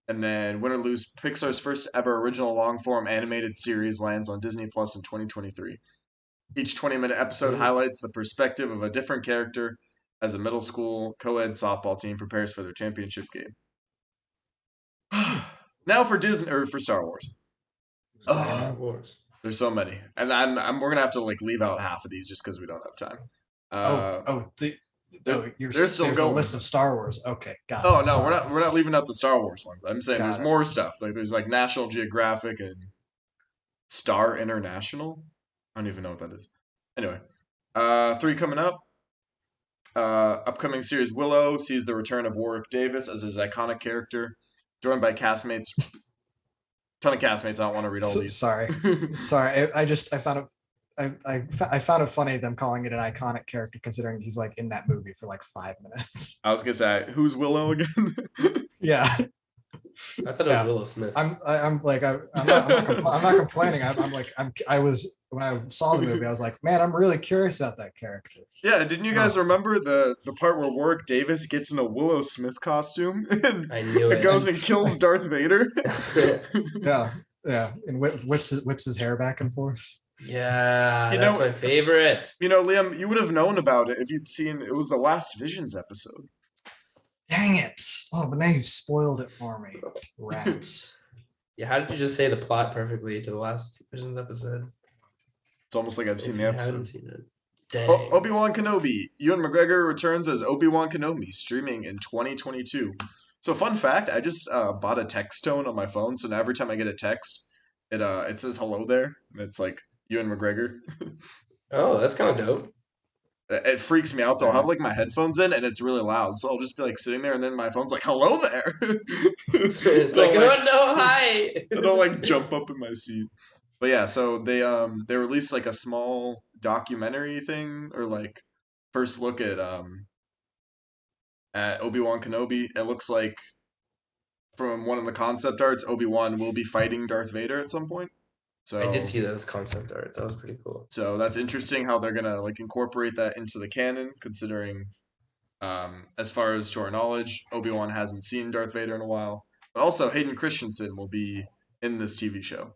And then Win or Lose, Pixar's first ever original long form animated series lands on Disney Plus in 2023. Each 20-minute episode highlights the perspective of a different character as a middle school co-ed softball team prepares for their championship game. Now for Disney or for Star Wars. Star Wars. There's so many, and we're gonna have to like leave out half of these just because we don't have time. There's still there's going. a list of Star Wars. Okay, got it. Oh no, Sorry. we're not leaving out the Star Wars ones. I'm saying Got there's it. more stuff. Like there's like National Geographic and Star International. I don't even know what that is. Anyway, 3 coming up. Upcoming series Willow sees the return of Warwick Davis as his iconic character, joined by castmates. Ton of castmates. I don't want to read all these. Sorry. I found it. I found it funny them calling it an iconic character, considering he's like in that movie for like 5 minutes. I was gonna say, who's Willow again? Yeah, I thought it was Willow Smith. I'm not complaining. I was when I saw the movie, I was like, man, I'm really curious about that character. Yeah, didn't you guys remember the part where Warwick Davis gets in a Willow Smith costume and I knew it. goes and kills Darth Vader? Yeah, and whips his hair back and forth. Yeah, that's my favorite. Liam, you would have known about it if you'd seen it was the last Visions episode. Dang it! Oh, but now you've spoiled it for me, rats. Yeah, how did you just say the plot perfectly to the last Visions episode? It's almost like I've seen the episode. Seen it. Dang. Obi-Wan Kenobi. Ewan McGregor returns as Obi-Wan Kenobi, streaming in 2022. So fun fact, I just bought a text tone on my phone, so now every time I get a text, it says hello there, and it's like Ewan McGregor. Oh, that's kind of dope. It freaks me out though. I'll have like my headphones in and it's really loud, so I'll just be like sitting there, and then my phone's like, "Hello there." It's like, oh no, hi. And I'll like jump up in my seat. But yeah, so they released like a small documentary thing, or like first look at Obi-Wan Kenobi. It looks like from one of the concept arts, Obi-Wan will be fighting Darth Vader at some point. So I did see those concept arts. That was pretty cool. So that's interesting how they're gonna like incorporate that into the canon, considering as far as to our knowledge, Obi-Wan hasn't seen Darth Vader in a while. But also Hayden Christensen will be in this TV show.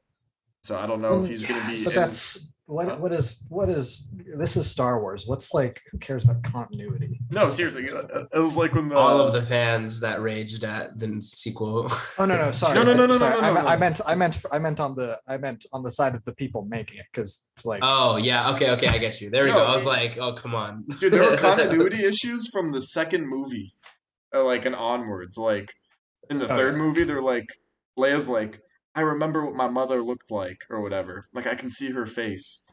So I don't know if he's gonna be But that's what is this is Star Wars. What's like, who cares about continuity? No, seriously. It was like when all of the fans that raged at the sequel. Oh no, sorry. No. I meant on the side of the people making it, because like. Oh yeah, okay, I get you. There we go. I was like, oh come on, dude. There were continuity issues from the second movie, like and onwards. Like in the third movie, they're like, Leia's like, I remember what my mother looked like, or whatever. Like I can see her face.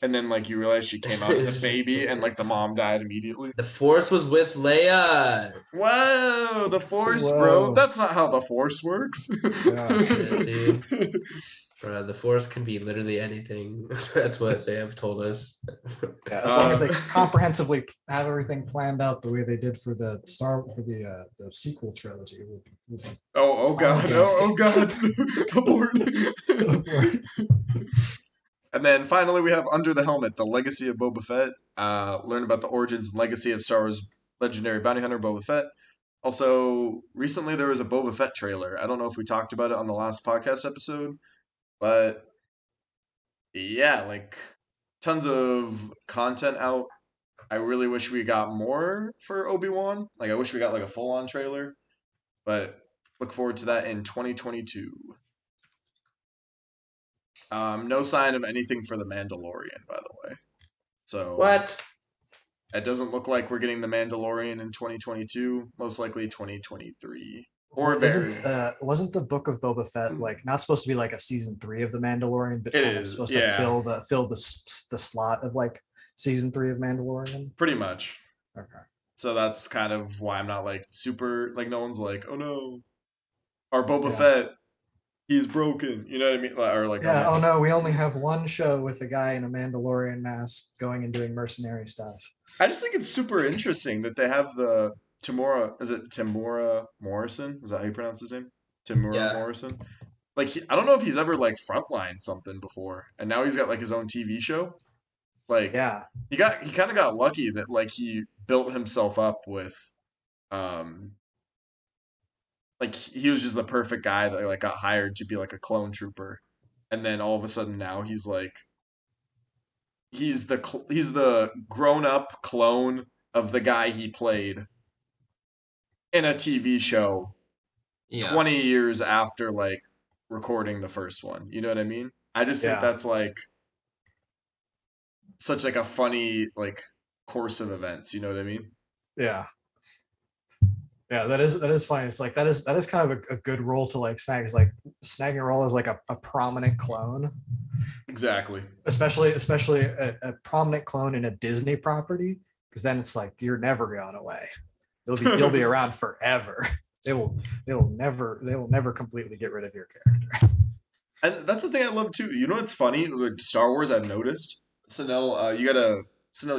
and then like you realize she came out as a baby, and like the mom died immediately. The Force was with Leia. Whoa, the Force, bro. Whoa. That's not how the Force works. Yeah. Yeah, dude. The Force can be literally anything. That's what they have told us. Yeah, as long as they comprehensively have everything planned out the way they did for the sequel trilogy, we'll be Oh god, oh god, abort. abort. And then finally we have Under the Helmet, The Legacy of Boba Fett. Learn about the origins and legacy of Star Wars legendary bounty hunter Boba Fett. Also, recently there was a Boba Fett trailer. I don't know if we talked about it on the last podcast episode, but yeah, like tons of content out. I really wish we got more for Obi-Wan. Like I wish we got like a full-on trailer, but look forward to that in 2022. No sign of anything for the Mandalorian, by the way. So What? it doesn't look like we're getting the Mandalorian in 2022. Most likely 2023. Or very. Wasn't the Book of Boba Fett like not supposed to be like a season 3 of the Mandalorian, but It kind of is, supposed yeah. to fill the slot of like season 3 of Mandalorian? Pretty much. Okay. So that's kind of why I'm not like super like no one's like, oh no, our Boba Yeah. Fett, he's broken. You know what I mean? Or like, Yeah. Oh no, we only have one show with a guy in a Mandalorian mask going and doing mercenary stuff. I just think it's super interesting that they have the Tamora. Is it Tamora Morrison? Is that how you pronounce his name? Tamora Yeah. Morrison. Like I don't know if he's ever like frontline something before, and now he's got like his own TV show. Like Yeah. he kind of got lucky that like he built himself up with, like he was just the perfect guy that like got hired to be like a clone trooper, and then all of a sudden now he's like he's the grown up clone of the guy he played in a TV show Yeah. 20 years after like recording the first one. You know what I mean? I just think Yeah. that's like such like a funny like course of events. You know what I mean? Yeah. Yeah, that is funny. It's like that is kind of a good role to like snag. Is like snagging a role as like a prominent clone, Exactly. especially a prominent clone in a Disney property, because then it's like you're never going away. You'll be around forever. They will never completely get rid of your character. And that's the thing I love too. You know what's funny? Like Star Wars, I've noticed. Sanel,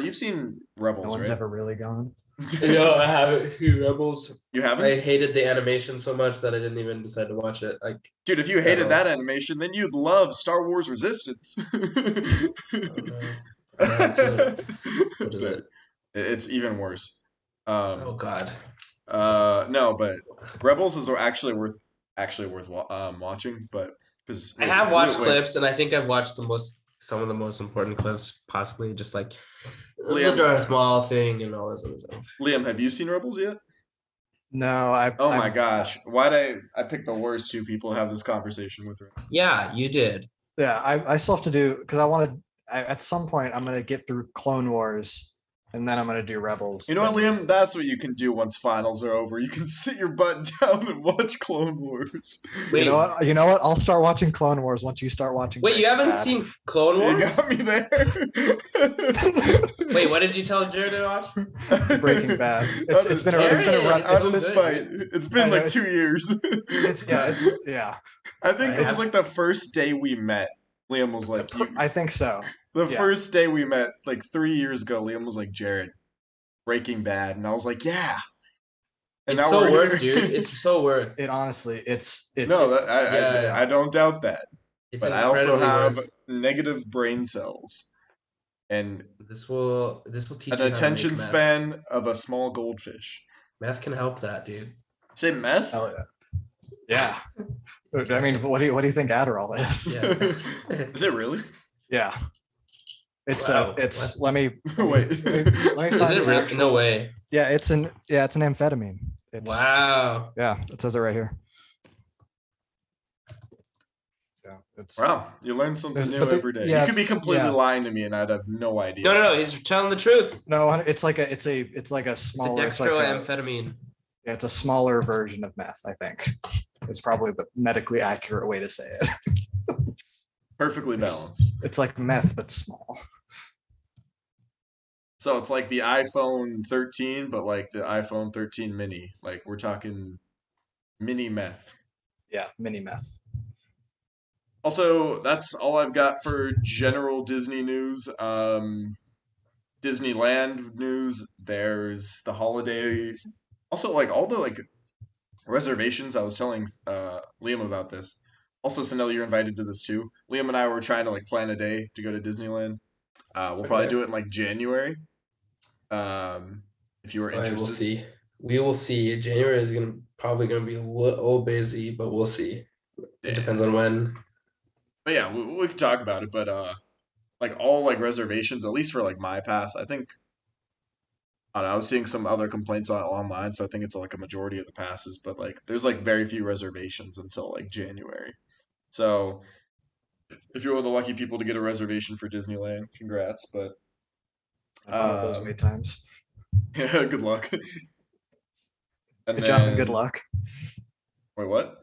you've seen No Rebels, one's right? ever really gone. No, I haven't seen Rebels. You haven't? I hated the animation so much that I didn't even decide to watch it. Like, Dude, if you hated that animation, then you'd love Star Wars Resistance. what is it? It's even worse. Oh God. No, but Rebels is actually worth watching, but because I have watched clips, and I think I've watched some of the most important clips, possibly just like Liam, the Darth Maul thing and all this other stuff. Liam, have you seen Rebels yet? No, Oh my gosh, why'd I pick the worst two people to have this conversation with? Yeah, you did. Yeah, I still have to do because at some point I'm gonna get through Clone Wars and then I'm gonna do Rebels. You know what, Liam? That's what you can do once finals are over. You can sit your butt down and watch Clone Wars. Wait, You know what? I'll start watching Clone Wars once you start watching. Wait, you haven't seen Clone Wars? You got me there. Wait, what did you tell Jared to watch? Breaking Bad. It's been a run. Out of spite. It's been like 2 years. Yeah. I think it was like the first day we met. Liam was like, I think so. The first day we met, like 3 years ago, Liam was like, Jared, Breaking Bad. And I was like, yeah. And it's so worth, dude. It's so worth. It honestly, I don't doubt that. But I also have negative brain cells. And this will teach an you attention span of a small goldfish. Meth can help that, dude. Say meth? Oh yeah. Yeah. I mean, what do you think Adderall is? Yeah. Is it really? Yeah. It's Wow. let me Wait. Is it really? No way. Yeah, it's an amphetamine. Wow. Yeah, it says it right here. Yeah, wow, you learn something new every day. Yeah, you could be completely lying to me, and I'd have no idea. No. He's telling the truth. No, it's like a smaller. It's a dextroamphetamine. Yeah, it's a smaller version of meth. I think it's probably the medically accurate way to say it. Perfectly balanced. It's like meth but small. So it's like the iPhone 13, but like the iPhone 13 mini. Like we're talking mini meth. Yeah, mini meth. Also, that's all I've got for general Disney news. Disneyland news. There's the holiday. Also, like all the like reservations. I was telling Liam about this. Also, Sanel, you're invited to this too. Liam and I were trying to like plan a day to go to Disneyland. We'll probably Okay. do it in like January. Um, if you were All right, we'll interested. see. We will see. January is probably gonna be a little busy, but we'll see. It depends Damn. on when. But yeah, we could talk about it. But like all like reservations, at least for like my pass, I think I don't know, I was seeing some other complaints on it online, so I think it's like a majority of the passes, but like there's like very few reservations until like January. So if you're one of the lucky people to get a reservation for Disneyland, congrats. But I've one of those many times. yeah, good luck. And Good job and good then luck. wait, what?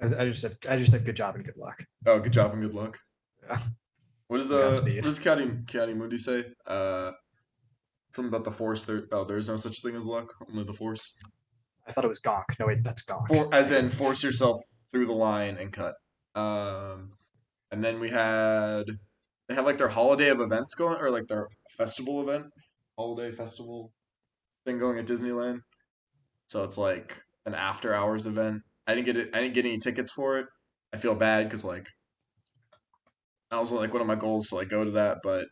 I just said good job and good luck. Oh, good job and good luck. Yeah. What Godspeed. does County Mundi say? Something about the force. There is no such thing as luck, only the force. I thought it was gonk. No, wait, that's gonk. As in force yourself through the line and cut. And then they have like their holiday of events going, or like their festival event, holiday festival thing going at Disneyland. So it's like an after hours event. I didn't get it. I didn't get any tickets for it. I feel bad because like that was like one of my goals to like go to that, but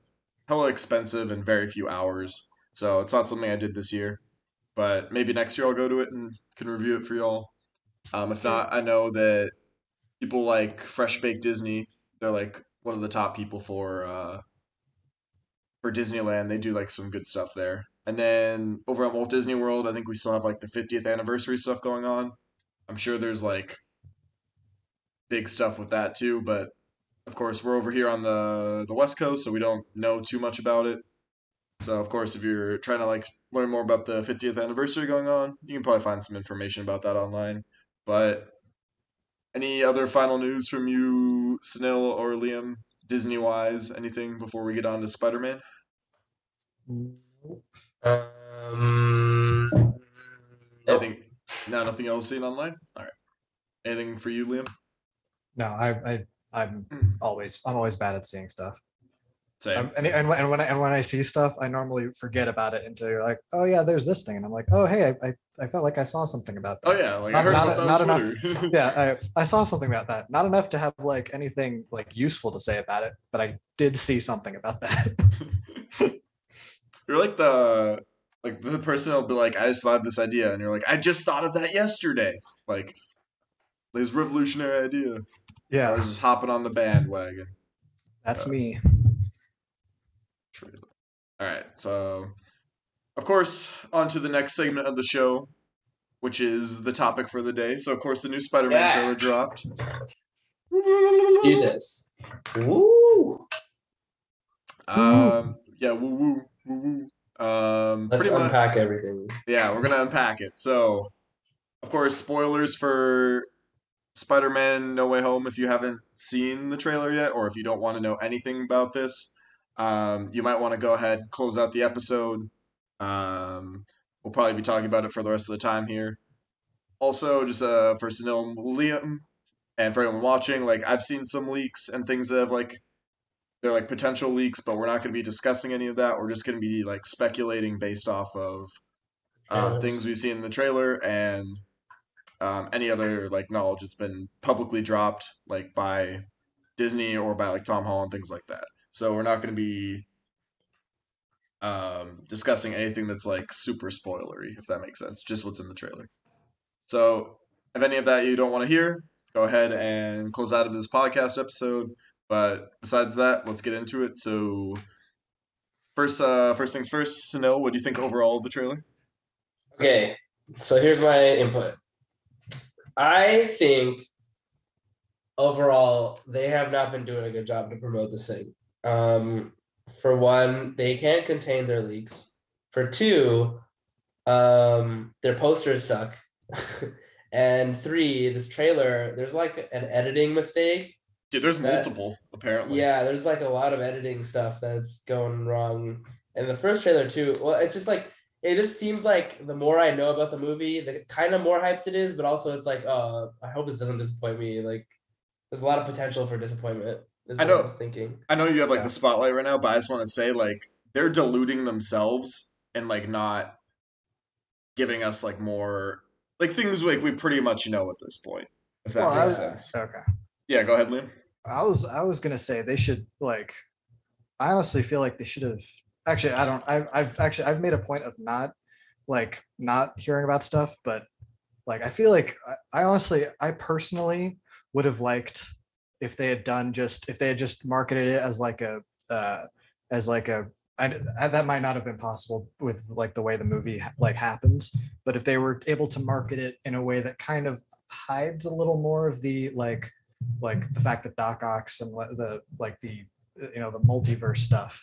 hella expensive and very few hours. So it's not something I did this year. But maybe next year I'll go to it and can review it for y'all. If not, I know that people like Fresh Baked Disney. They're like one of the top people for Disneyland. They do like some good stuff there. And then over at Walt Disney World, I think we still have like the 50th anniversary stuff going on. I'm sure there's like big stuff with that too, but of course we're over here on the West Coast, so we don't know too much about it. So of course, if you're trying to like learn more about the 50th anniversary going on, you can probably find some information about that online. But any other final news from you, Snell or Liam, Disney wise? Anything before we get on to Spider Man? Nope. Anything? No, nothing else seen online. All right. Anything for you, Liam? No, I'm always bad at seeing stuff. Same. And when I see stuff, I normally forget about it until you're like, oh yeah, there's this thing, and I'm like, oh hey, I felt like I saw something about Oh that. yeah, like I heard about that Not on enough. Twitter. Yeah, I saw something about that. Not enough to have like anything like useful to say about it, but I did see something about that. You're like the person will be like, I just thought of this idea, and you're like, I just thought of that yesterday. Like this revolutionary idea. I Yeah, was just hopping on the bandwagon. that's Uh, me. all right, so of course, on to the next segment of the show, which is the topic for the day. So of course, the new Spider-Man trailer Yes. dropped. Do this. Woo! Yeah, woo woo woo woo. Let's Pretty much. unpack everything. Yeah, we're gonna unpack it. So, of course, spoilers for Spider-Man: No Way Home. If you haven't seen the trailer yet, or if you don't want to know anything about this, you might want to go ahead and close out the episode. We'll probably be talking about it for the rest of the time here. Also, just for Sunil and Liam, and for anyone watching, like I've seen some leaks and things that have like they're like potential leaks, but we're not going to be discussing any of that. We're just going to be like speculating based off of things Trailers. we've seen in the trailer and any other like knowledge that's been publicly dropped, like by Disney or by like Tom Holland, things like that. So we're not going to be discussing anything that's like super spoilery, if that makes sense. Just what's in the trailer. So if any of that you don't want to hear, go ahead and close out of this podcast episode. But besides that, let's get into it. So first things first, Sunil, what do you think overall of the trailer? Okay, so here's my input. I think overall they have not been doing a good job to promote this thing. For one, they can't contain their leaks. For two, their posters suck. And three, this trailer, there's like an editing mistake. Dude, there's multiple apparently. Yeah, there's like a lot of editing stuff that's going wrong. And the first trailer too. Well, it's just like it just seems like the more I know about the movie, the kind of more hyped it is, but also it's like, I hope this doesn't disappoint me. Like, there's a lot of potential for disappointment, is I what I know was thinking. I know you have like the Yeah. spotlight right now, but I just want to say like they're deluding themselves and like not giving us like more like things like we pretty much know at this point, if Well, that makes sense. okay. Yeah, go ahead, Liam. I was gonna say they should like. I honestly feel like they should have. Actually, I don't. I've made a point of not hearing about stuff, but like I feel like I honestly I personally would have liked if they had done just if they had just marketed it uh as like a that might not have been possible with like the way the movie like happens, but if they were able to market it in a way that kind of hides a little more of the like the fact that Doc Ock and the like the the multiverse stuff,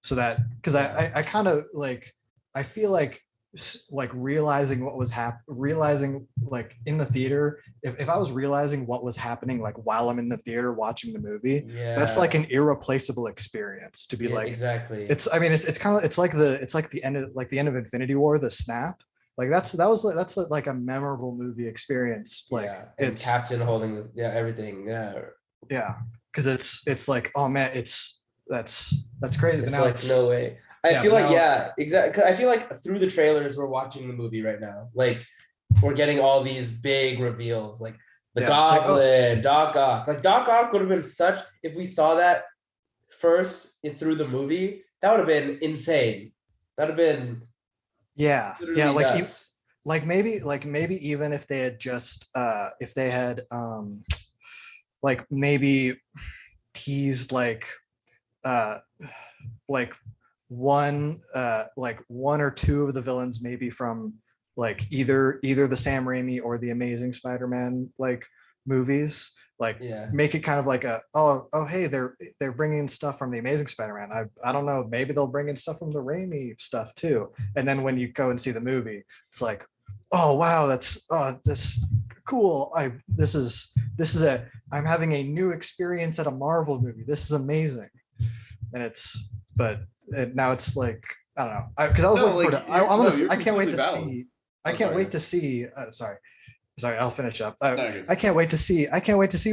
so that because I kind of like I feel like realizing what was realizing like in the theater, if I was realizing what was happening like while I'm in the theater watching the movie, that's like Yeah. an irreplaceable experience to be Yeah, like exactly. it's I mean it's kind of it's like the end of Infinity War, the snap, like that's like a memorable movie experience, like Yeah. And it's Captain holding everything. Yeah. yeah, because it's like oh man that's crazy, but It's now like no it's way. I yeah feel but like, now yeah, exactly. I feel like through the trailers we're watching the movie right now. Like we're getting all these big reveals, like the yeah it's like oh Goblin, Doc Ock. Like Doc Ock would have been such if we saw that first through the movie. That would have been insane. That'd have been yeah literally nuts. like maybe even if they had like maybe teased uh like one or two of the villains maybe from like either the Sam Raimi or the Amazing Spider-Man like movies, like Yeah. make it kind of like a oh hey they're bringing stuff from the Amazing Spider-Man. I don't know, maybe they'll bring in stuff from the Raimi stuff too, and then when you go and see the movie it's like oh wow that's this cool this is a I'm having a new experience at a Marvel movie, this is amazing. And it's but now it's like I don't know because I was No, looking like forward to I no, want you're to I can't wait completely to valid. see I Oh, can't sorry. wait to see sorry I'll finish up No, you're good. I can't wait to see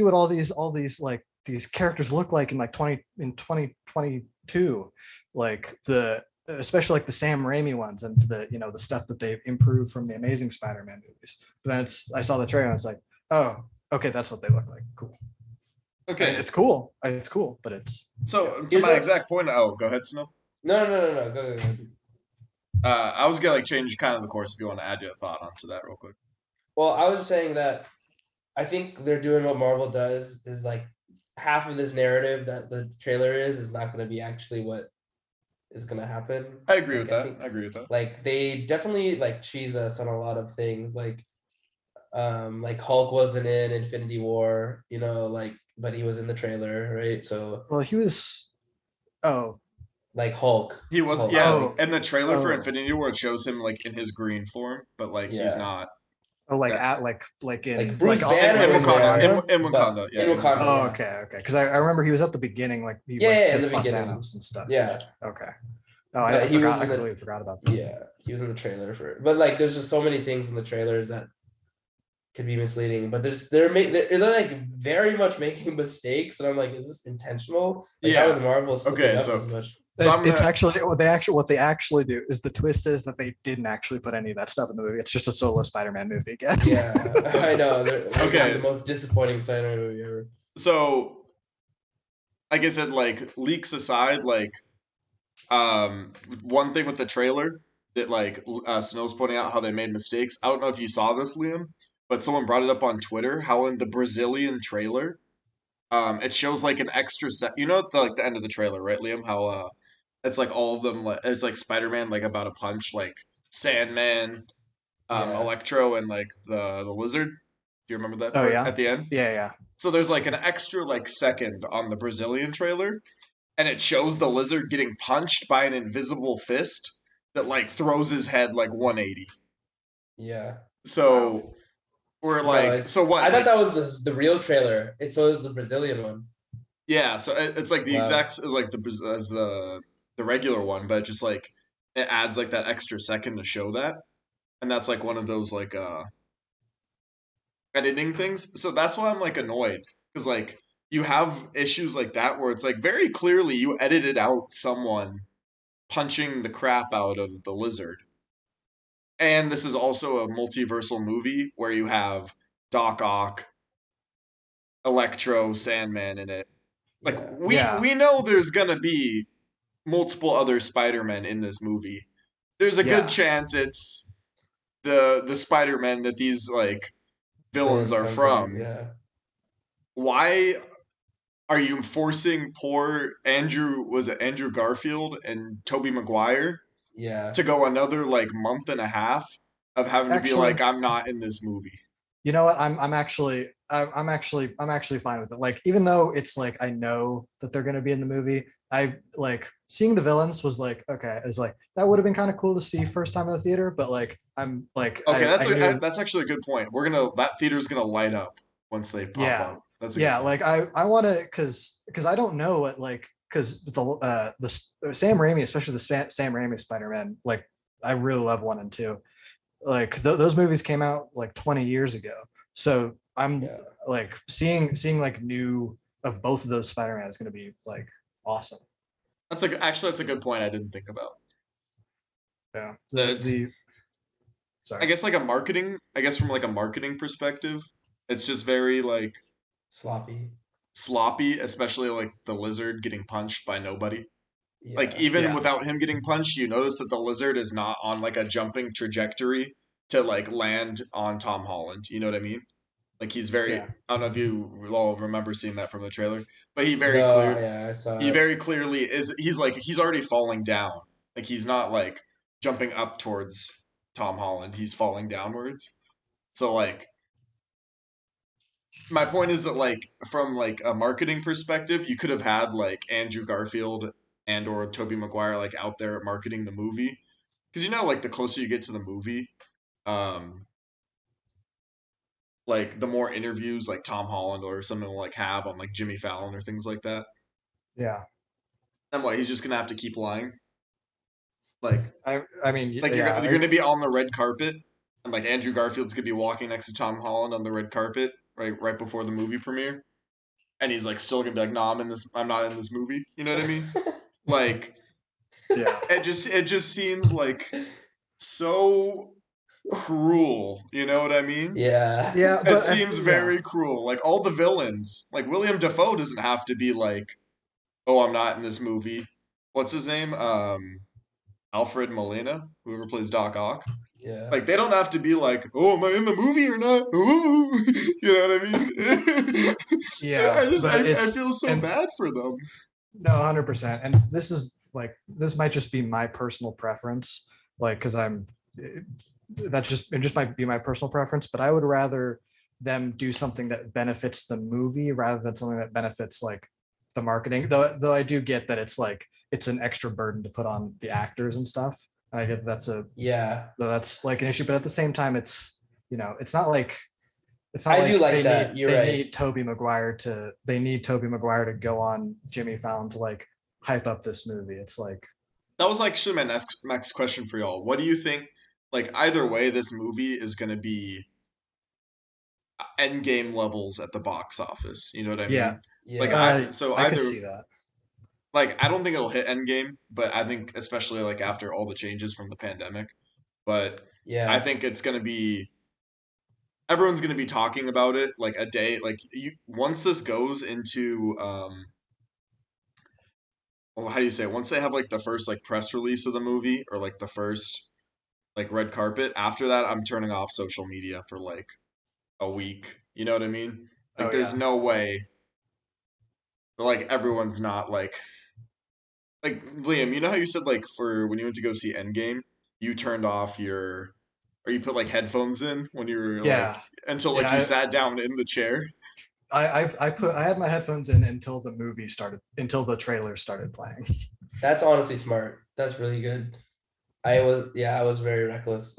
what all these like these characters look like in like 2022, like the especially like the Sam Raimi ones and the the stuff that they've improved from the Amazing Spider-Man movies. But then I saw the trailer and it's like oh okay that's what they look like, cool. I mean Okay, it's cool but it's yeah. so to Here's my what exact point. Oh, go ahead, Snow. no. Go. I was gonna like change kind of the course if you want to add your thought onto that real quick. Well, I was saying that I think they're doing what Marvel does is like half of this narrative that the trailer is not going to be actually what is going to happen. I agree with Like I that. think I agree with that. like they definitely like cheese us on a lot of things, like Hulk wasn't in Infinity War, like but he was in the trailer, right? So Well, he was. Oh, like Hulk, He was, Hulk, yeah, oh, like in the trailer for oh, Infinity War, it shows him like in his green form, but like he's yeah, not oh! Like that at like in Bruce Banner in like in was Wakanda. there, Wakanda. In but Wakanda, in yeah, in Wakanda, Wakanda. Oh, yeah, okay. Because I remember he was at the beginning, like he like in fist the fought beginning, Thanos and stuff. yeah. Okay. Oh, I But he forgot. was I in the completely forgot about that. yeah, he was in the trailer for it. But like there's just so many things in the trailers that could be misleading. But they're like very much making mistakes, and I'm like, is this intentional? Like how Yeah. is Marvel slipping Okay, up this much? It's, I'm it's gonna. actually what they actually do is the twist is that they didn't actually put any of that stuff in the movie. It's just a solo Spider-Man movie again. Yeah, I know. They're making the Okay, most disappointing Spider-Man movie ever. so I guess it like leaks aside, like one thing with the trailer that like Snow's pointing out how they made mistakes. I don't know if you saw this, Liam, but someone brought it up on Twitter. How in the Brazilian trailer, it shows like an extra set. You know, at like the end of the trailer, right, Liam? How it's like all of them. Like, it's like Spider-Man like about to punch like Sandman, Yeah, Electro, and like the Lizard. Do you remember that Oh part yeah, at the end? yeah. So there's like an extra like second on the Brazilian trailer, and it shows the lizard getting punched by an invisible fist that like throws his head like 180. yeah. Wow. So we're No, like, so I what? thought Like, that was the real trailer. It's so it was the Brazilian one. yeah. So it's like the Wow. exact is like the as the the regular one, but just like it adds like that extra second to show that. And that's like one of those like editing things. So that's why I'm like annoyed because like you have issues like that where it's like very clearly you edited out someone punching the crap out of the lizard. And this is also a multiversal movie where you have Doc Ock, Electro, Sandman in it. Like Yeah. Yeah, we know there's gonna be multiple other Spider-Men in this movie. There's a good yeah. chance it's the Spider-Man that these like villains Villains are come from. from. Yeah. Why are you forcing poor Andrew, was it Andrew Garfield and Tobey Maguire Yeah. to go another like month and a half of having to be Actually, like, I'm not in this movie. you know what? I'm actually fine with it. Like, even though it's like I know that they're gonna be in the movie, I like seeing the villains was like, okay, it's like that would have been kind of cool to see first time in the theater, but like I'm like Okay, I knew. that's actually a good point. We're gonna that theater's gonna light up once they pop Yeah, up. That's a good yeah, point. like I want to, because I don't know what, like, because the Sam Raimi, especially the Sam Raimi Spider-Man, like I really love one and two. Like those movies came out like 20 years ago, so I'm Yeah. like seeing like new of both of those Spider-Man is going to be like awesome. That's like actually that's a good point I didn't think about. Yeah, That it's the I sorry. guess like a marketing I guess from like a marketing perspective, it's just very like Sloppy. sloppy, especially like the lizard getting punched by nobody. Like Yeah. even Yeah, without him getting punched, you notice that the lizard is not on like a jumping trajectory to like land on Tom Holland. You know what I mean? Like he's very yeah, I don't know if you all remember seeing that from the trailer, but No, yeah, I saw he it. very clearly is he's like he's already falling down. Like he's not like jumping up towards Tom Holland. He's falling downwards. So like my point is that like from like a marketing perspective, you could have had like Andrew Garfield and or Tobey Maguire like out there marketing the movie because you know like the closer you get to the movie, um, like the more interviews like Tom Holland or something will like have on like Jimmy Fallon or things like that. yeah. I'm like he's just gonna have to keep lying. Like I mean, yeah, you're gonna be on the red carpet and like Andrew Garfield's gonna be walking next to Tom Holland on the red carpet right before the movie premiere, and he's like still gonna be like, no, I'm not in this movie. You know what I mean? Like yeah, it just seems like so cruel. You know what I mean? Yeah. yeah. It But seems yeah, very cruel. Like all the villains, like William Dafoe doesn't have to be like, oh, I'm not in this movie. What's his name? Alfred Molina, whoever plays Doc Ock. Yeah. Like they don't have to be like, oh, am I in the movie or not? Ooh. You know what I mean? yeah, but I it's feel so and bad for them. no, 100%. And this is like this might just be my personal preference, like because that just it just might be my personal preference, but I would rather them do something that benefits the movie rather than something that benefits like the marketing. Though I do get that it's like it's an extra burden to put on the actors and stuff. And I get Yeah. that's like an issue, but at the same time, it's not I do like like that. You're right. they need Toby Maguire to go on Jimmy Fallon to like hype up this movie. It's like That was actually my next question for y'all. What do you think? Like either way, this movie is going to be end game levels at the box office. You know what I yeah, mean? Like Yeah. I could see that. I don't think it'll hit end game, but I think especially like after all the changes from the pandemic, but I Yeah. think it's going to be everyone's going to be talking about it like a day like you once this goes into well, how do you say it? Once they have like the first like press release of the movie or like the first like red carpet, after that I'm turning off social media for like a week. You know what I mean? Like Oh there's yeah, no way like everyone's not like Liam, you know how you said like for when you went to go see Endgame, you turned off your or you put like headphones in when you were like yeah, until like you yeah. sat down in the chair. I had my headphones in until the trailer started playing. That's honestly smart. That's really good. I was very reckless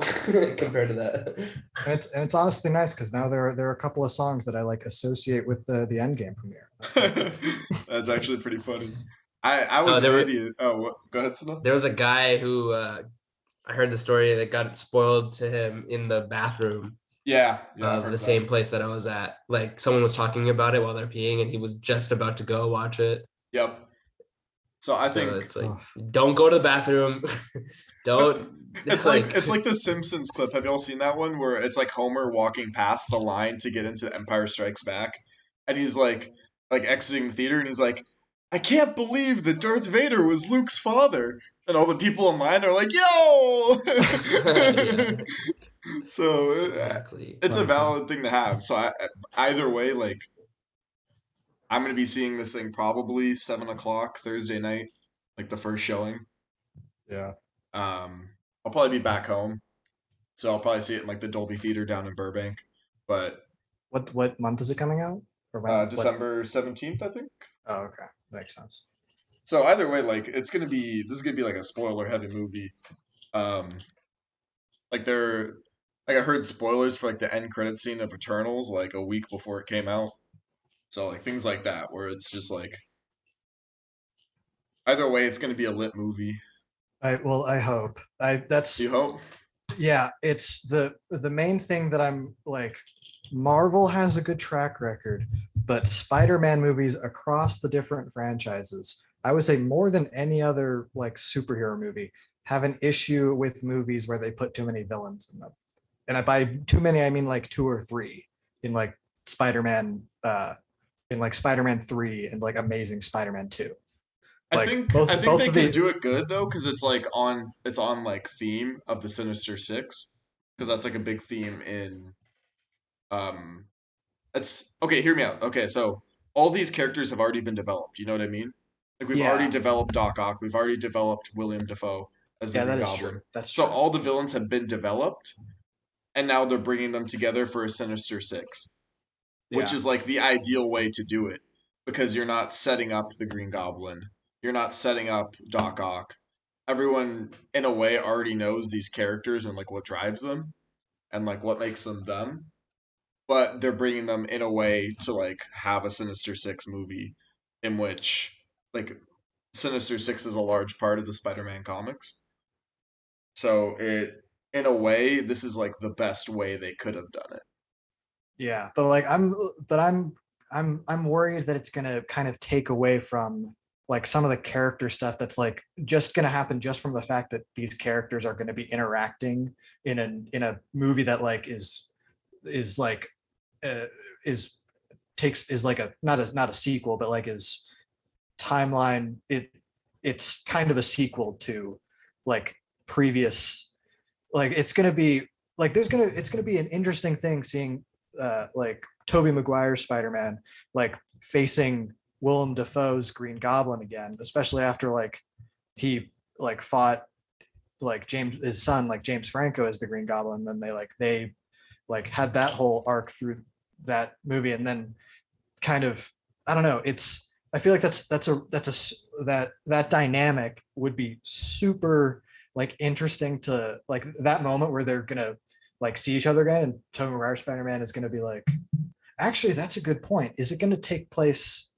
compared to that. And it's honestly nice because now there are a couple of songs that I like associate with the Endgame premiere. That's kind of cool. That's actually pretty funny. I Oh, was an idiot. Oh, what? Go ahead, Sino. there was a guy who I heard the story that got spoiled to him in the bathroom Yeah, I've of heard the of that. same place that I was at. Like someone was talking about it while they're peeing, and he was just about to go watch it. Yep. So I So think it's like, Oh, don't go to the bathroom. Don't like. it's like the Simpsons clip. Have you all seen that one where it's like Homer walking past the line to get into Empire Strikes Back, and he's like exiting the theater, and he's like, "I can't believe that Darth Vader was Luke's father," and all the people in line are like, "Yo!" Yeah, So exactly. it's a okay. valid thing to have. So either way, like I'm gonna be seeing this thing probably 7 o'clock Thursday night, like the first showing. Yeah. Um, I'll probably be back home, so I'll probably see it in like the Dolby Theater down in Burbank. But What month is it coming out? Or when? What? December 17th, I think. Oh, okay. Makes sense. So either way, like this is gonna be like a spoiler heavy movie. Um, like they're like I heard spoilers for like the end credit scene of Eternals like a week before it came out. So like things like that where it's just like either way, it's gonna be a lit movie. I hope. That's You hope? yeah, it's the main thing that I'm like Marvel has a good track record, but Spider-Man movies across the different franchises, I would say more than any other like superhero movie, have an issue with movies where they put too many villains in them. And by too many, I mean like two or three in like Spider-Man, in like Spider-Man 3 and like Amazing Spider-Man 2. Like I both think both they of can the do it good though because it's on like theme of the Sinister Six because that's like a big theme in um it's okay, hear me out. Okay, so all these characters have already been developed, you know what I mean? Like we've already yeah, developed Doc Ock, we've already developed William Dafoe as the yeah, Green that is true. Goblin. That's So true. all the villains have been developed and now they're bringing them together for a Sinister Six, which Yeah. is like the ideal way to do it because you're not setting up the Green Goblin. You're not setting up Doc Ock. Everyone in a way already knows these characters and like what drives them and like what makes them them, but they're bringing them in a way to like have a Sinister Six movie in which like Sinister Six is a large part of the Spider-Man comics. So it in a way this is like the best way they could have done it. Yeah, but like I'm worried that it's gonna kind of take away from like some of the character stuff that's like just gonna happen just from the fact that these characters are gonna be interacting in a movie that like is like uh, is takes is like a not a sequel but like is timeline it's kind of a sequel to like previous like it's gonna be like it's gonna be an interesting thing seeing like Tobey Maguire's Spider-Man like facing Willem Dafoe's Green Goblin again, especially after like he like fought like James his son like James Franco as the Green Goblin, and they like had that whole arc through that movie, and then kind of I don't know. It's I feel like that dynamic would be super like interesting to like that moment where they're gonna like see each other again, and Tobey Maguire Spider-Man is gonna be like, actually, that's a good point. Is it gonna take place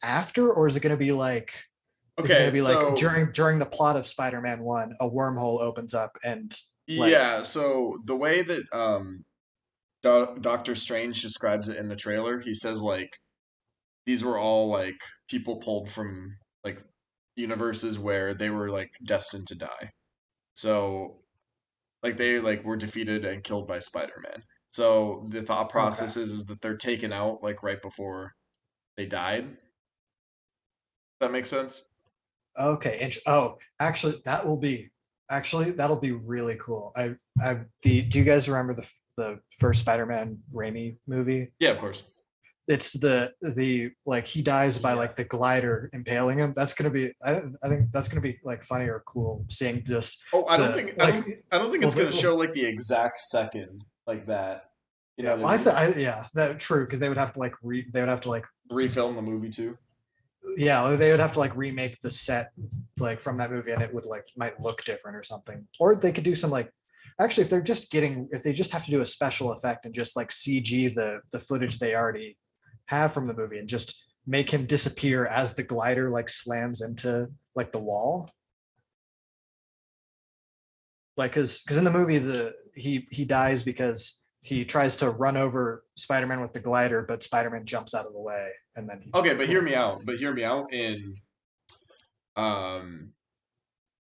after, or is it gonna be like? Is it going to Okay, be like so during the plot of Spider-Man 1, a wormhole opens up and like yeah, so the way that Doctor Strange describes it in the trailer, he says like these were all like people pulled from like universes where they were like destined to die. So like they like were defeated and killed by Spider-Man. So the thought okay. process is that they're taken out like right before they died. That makes sense? Okay. Oh, actually that'll be really cool. Do you guys remember the first Spider-Man Raimi movie? Yeah, of course. It's the like he dies by Yeah. like the glider impaling him. That's gonna be I think that's gonna be like funny or cool seeing just Oh, the like I don't think well, it's gonna the, show like the exact second like that. You know yeah what I well, mean? yeah that true because they would have to like they would have to like Refilm the movie too. yeah, they would have to like remake the set like from that movie and it would like might look different or something. Or they could do some like actually if they just have to do a special effect and just like CG the footage they already have from the movie and just make him disappear as the glider like slams into like the wall. Like, because in the movie he dies because he tries to run over Spider-Man with the glider, but Spider-Man jumps out of the way, and then Okay, but hear me out. Um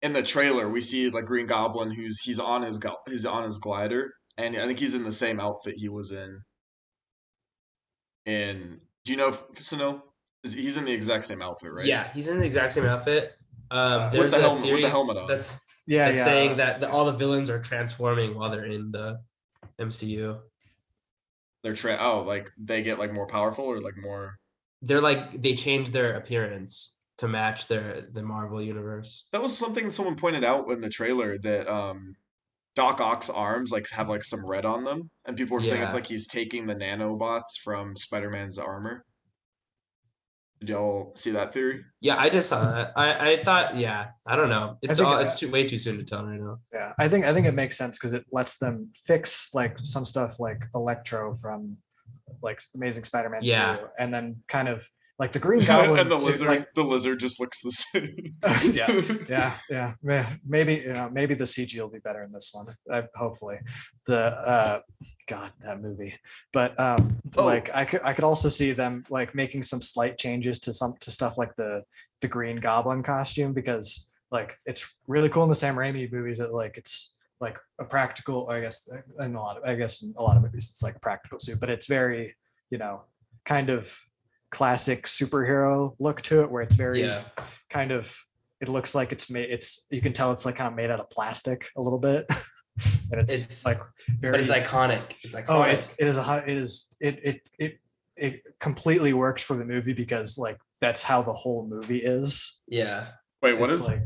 in the trailer we see like Green Goblin he's on he's on his glider, and I think he's in the same outfit he was in do you know if Sano? He's in the exact same outfit, right? Yeah, he's in the exact same outfit. With There's the a helmet theory on. yeah, that's yeah, saying that all the villains are transforming while they're in the MCU. Like they get like more powerful or like more. They're like they change their appearance to match the Marvel universe. That was something someone pointed out in the trailer that Doc Ock's arms like have like some red on them, and people were saying it's Yeah. like he's taking the nanobots from Spider-Man's armor. Did y'all see that theory? Yeah, I just saw that. I thought, yeah, I don't know. I think It's way too soon to tell right now. yeah, I think it makes sense because it lets them fix like some stuff like Electro from like Amazing Spider-Man Yeah. 2, and then kind of like the Green And Goblin suit, like the lizard just looks the same. yeah, maybe maybe the CG will be better in this one. Hopefully, God, that movie. But Oh, like I could also see them like making some slight changes to stuff like the Green Goblin costume, because like it's really cool in the Sam Raimi movies that like it's like a practical, I guess in a lot of movies it's like a practical suit, but it's very, kind of classic superhero look to it, where it's very Yeah. kind of, it looks like it's made, you can tell it's like kind of made out of plastic a little bit. And it's like very, but it's iconic. It's iconic. oh, it completely works for the movie, because like that's how the whole movie is. Yeah. wait, what It's is? like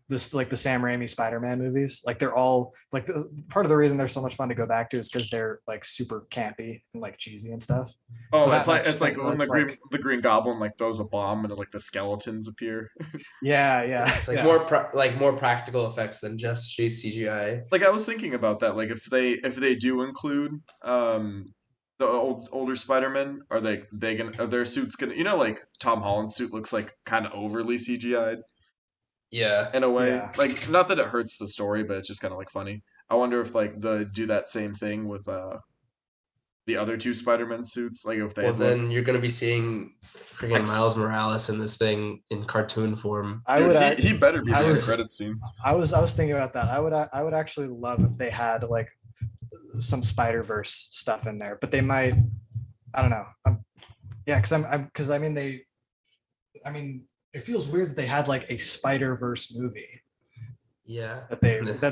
this, like the Sam Raimi Spider-Man movies, like they're all like part of the reason they're so much fun to go back to is because they're like super campy and like cheesy and stuff. Oh, Not much, it's like when it's like the Green Goblin like throws a bomb and like the skeletons appear. yeah, It's like yeah. more practical effects than just straight CGI. Like I was thinking about that. Like if they do include the older Spider-Man, they gonna are their suits gonna like Tom Holland's suit looks like kind of overly CGI'd Yeah. in a way. Yeah. Like not that it hurts the story, but it's just kind of like funny. I wonder if like the do that same thing with the other two Spider-Man suits. Like if they Well, look. then you're gonna be seeing freaking Like, Miles Morales in this thing in cartoon form. I dude, would he better be I the end was credit scene. I was thinking about that. I would actually love if they had like some Spider-Verse stuff in there, but they might, I don't know. Yeah, because I mean it feels weird that they had like a Spider-Verse movie, Yeah. that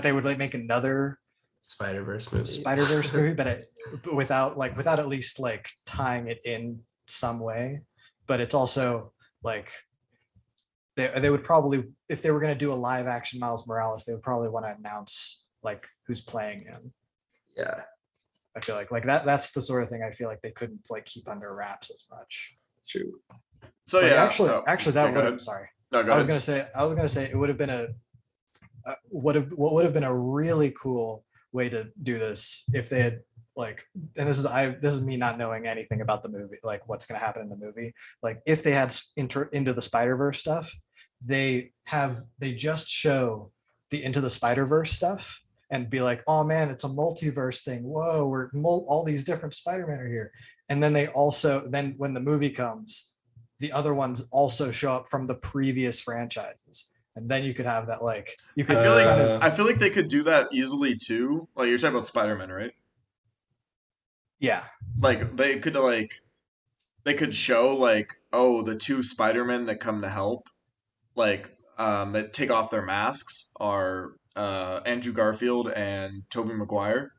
they would like make another Spider-Verse movie. Spider-Verse movie, but without at least like tying it in some way. But it's also like they would probably, if they were going to do a live action Miles Morales, they would probably want to announce like who's playing him. Yeah. I feel like that's the sort of thing I feel like they couldn't like keep under wraps as much. True. So Like, yeah, actually that go would ahead. have, sorry. No, go I was ahead. gonna say it would have been what would have been a really cool way to do this if they had like, and this is me not knowing anything about the movie, like what's gonna happen in the movie. Like if they had into the Spider-Verse stuff, they just show the Into the Spider-Verse stuff and be like, oh man, it's a multiverse thing. Whoa, all these different Spider-Man are here. And then then when the movie comes, the other ones also show up from the previous franchises. And then you could have that, like, you could I feel like they could do that easily too. Like you're talking about Spider-Man, right? yeah. Like they could show like, oh, the two Spider-Men that come to help, like that take off their masks are Andrew Garfield and Tobey Maguire,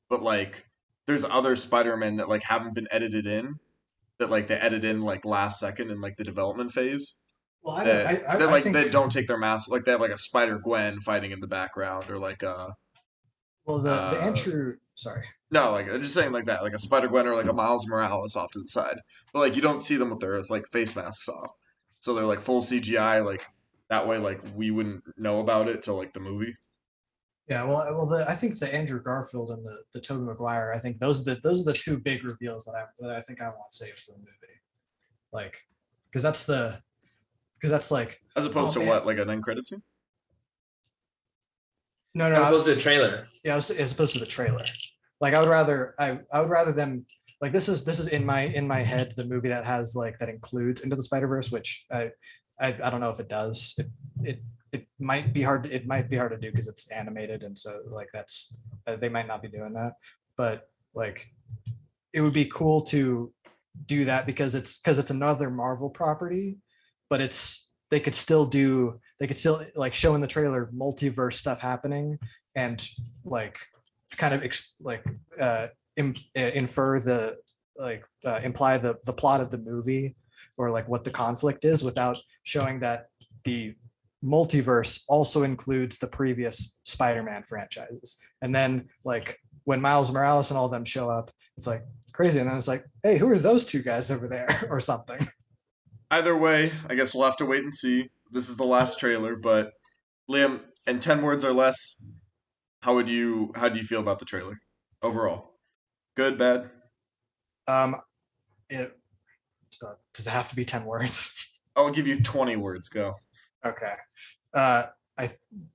but like there's other Spider-Men that like haven't been edited in, that like they edit in like last second in like the development phase, Well, I don't. that I like think. they don't take their masks, like they have like a Spider Gwen fighting in the background, or like Well, the uh Andrew. Sorry. no, like I'm just saying like that, like a Spider Gwen or like a Miles Morales off to the side. But like you don't see them with their like face masks off. So they're like full CGI, like that way like we wouldn't know about it till like the movie. Yeah. I think the Andrew Garfield and the Tobey Maguire. I think those are the two big reveals that I think I want saved for the movie. Like, because that's like, As opposed oh to man, what, like an end credit scene? no, As I opposed was, to a trailer. yeah, as opposed to the trailer. Like I would rather them like this is in my head the movie that has like that includes Into the Spider-Verse, which I don't know if it does. It it might be hard. It might be hard to do because it's animated, and so like that's they might not be doing that. But like it would be cool to do that because it's another Marvel property, but it's they could still like show in the trailer multiverse stuff happening and like kind of like infer the imply the plot of the movie or like what the conflict is without showing that the multiverse also includes the previous Spider-Man franchises. And then like when Miles Morales and all of them show up, it's like crazy. And then it's like, hey, who are those two guys over there or something? Either way, I guess we'll have to wait and see. This is the last trailer, but Liam, in 10 words or less, how do you feel about the trailer overall? Good, bad? Um, it, does it have to be 10 words? I'll give you 20 words. Go. Okay. Uh, I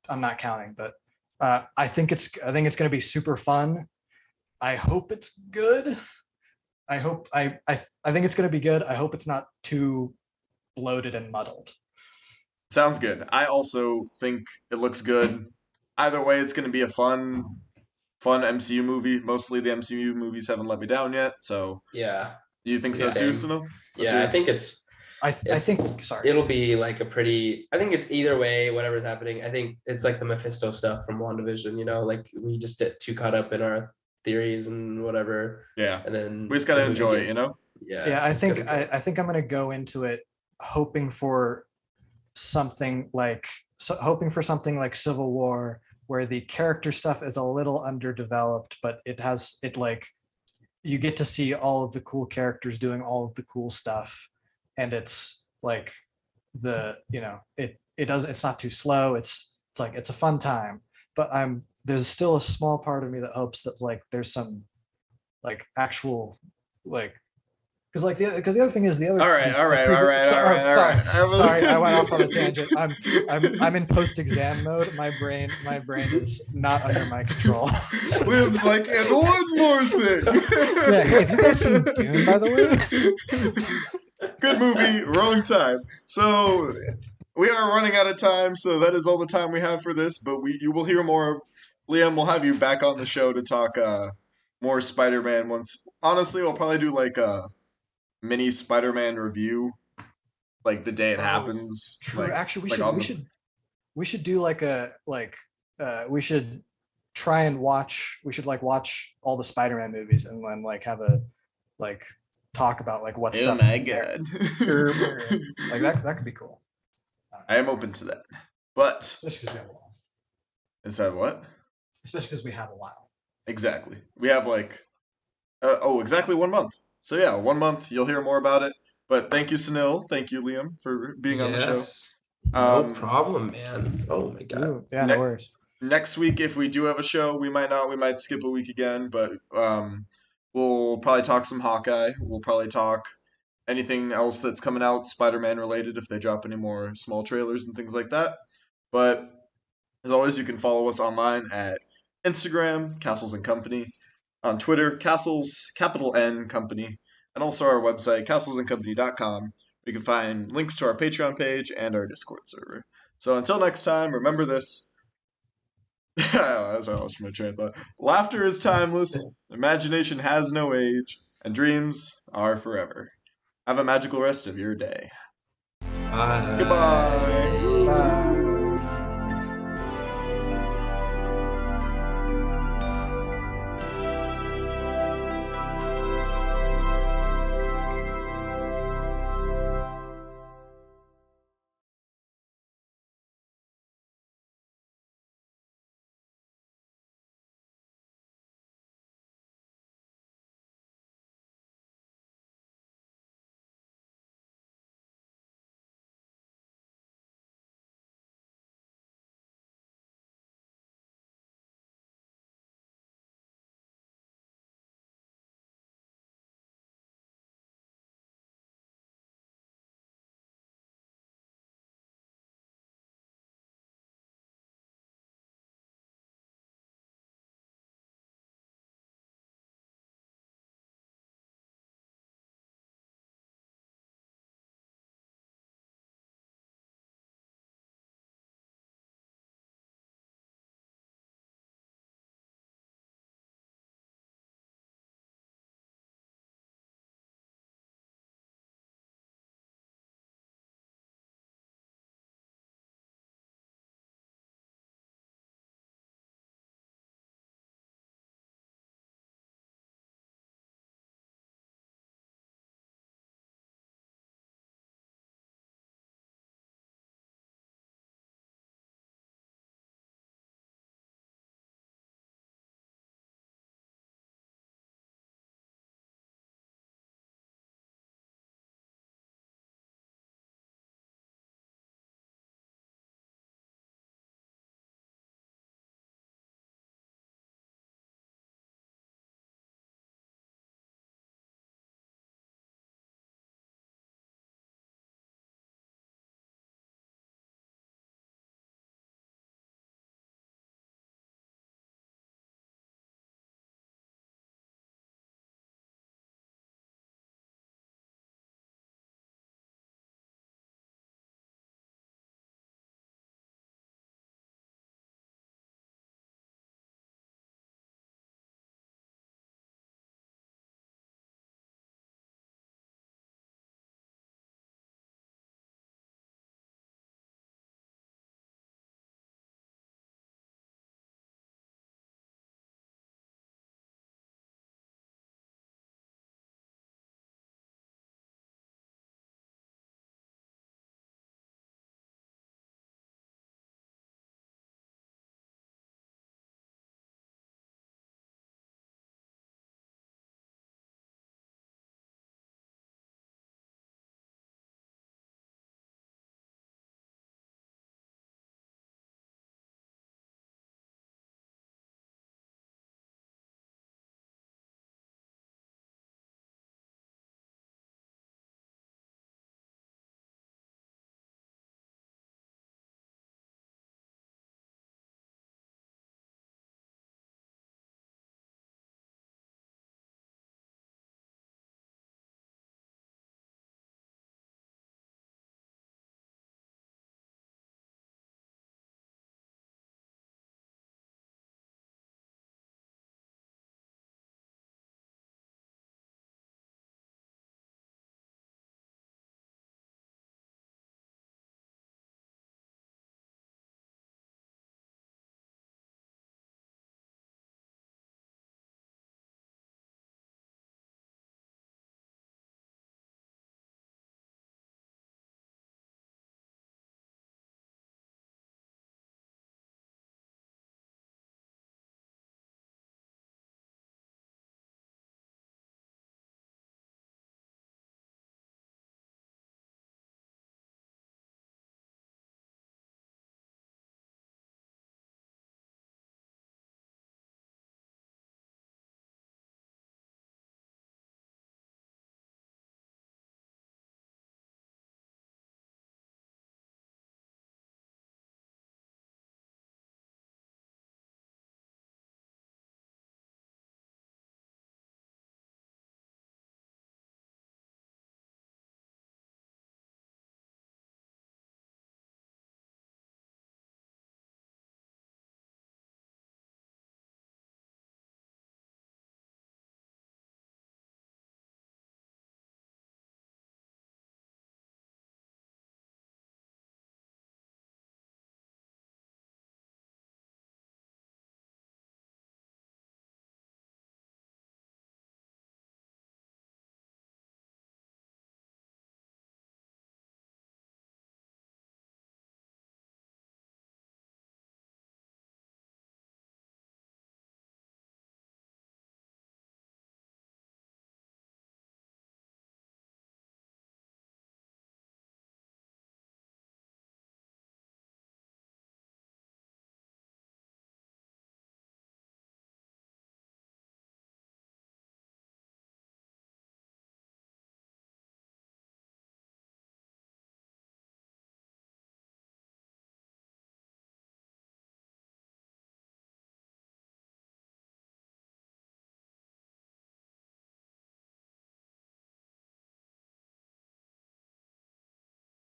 I'm not counting, but I think it's going to be super fun. I hope it's good. I think it's going to be good. I hope it's not too bloated and muddled. Sounds good. I also think it looks good. Either way, it's going to be a fun MCU movie. Mostly the MCU movies haven't let me down yet, so Yeah. you think so Yeah. too, Same. Sino? Yeah, I think it's I It's- think sorry. it'll be like a pretty. I think it's either way, whatever's happening. I think it's like the Mephisto stuff from WandaVision. Like we just get too caught up in our theories and whatever, Yeah. and then We just gotta the movie enjoy it, gets- you know? Yeah, Yeah, it's gonna be I think I'm going to go into it hoping for hoping for something like Civil War where the character stuff is a little underdeveloped, but it like you get to see all of the cool characters doing all of the cool stuff, and it's like it's not too slow. It's like it's a fun time, but there's still a small part of me that hopes that like there's some like actual like because the other thing is the other All right, the, all the right, all previous right, all right, all right. sorry I went off on a tangent. I'm in post exam mode. My brain is not under my control. Liam's like, and one more thing. Yeah, hey, have you guys seen Dune, by the way? Good movie, wrong time. So we are running out of time, so that is all the time we have for this. But you will hear more. Liam, we'll have you back on the show to talk more Spider-Man. Once, honestly, we'll probably do like a mini Spider-Man review, like the day it happens. True. Like, Actually, we should do like we should try and watch all the Spider-Man movies and then like have a like talk about like what oh stuff my there. god, Like that could be cool. I am open to that. But Especially because we have a while. is that what? Especially because we have a while. Exactly. We have like exactly 1 month. So yeah, 1 month. You'll hear more about it. But thank you, Sunil. Thank you, Liam, for being on the show. No problem, man. Oh my god. Ooh, yeah, ne- no worries. Next week, if we do have a show, we might not. We might skip a week again, but we'll probably talk some Hawkeye. We'll probably talk anything else that's coming out Spider-Man related if they drop any more small trailers and things like that. But as always, you can follow us online at Instagram, Castles and Company, on Twitter, Castles, capital N Company, and also our website, castlesandcompany.com. You can find links to our Patreon page and our Discord server. So until next time, remember this. That's how I lost my train of thought. Laughter is timeless, imagination has no age, and dreams are forever. Have a magical rest of your day. Bye. Goodbye. Bye.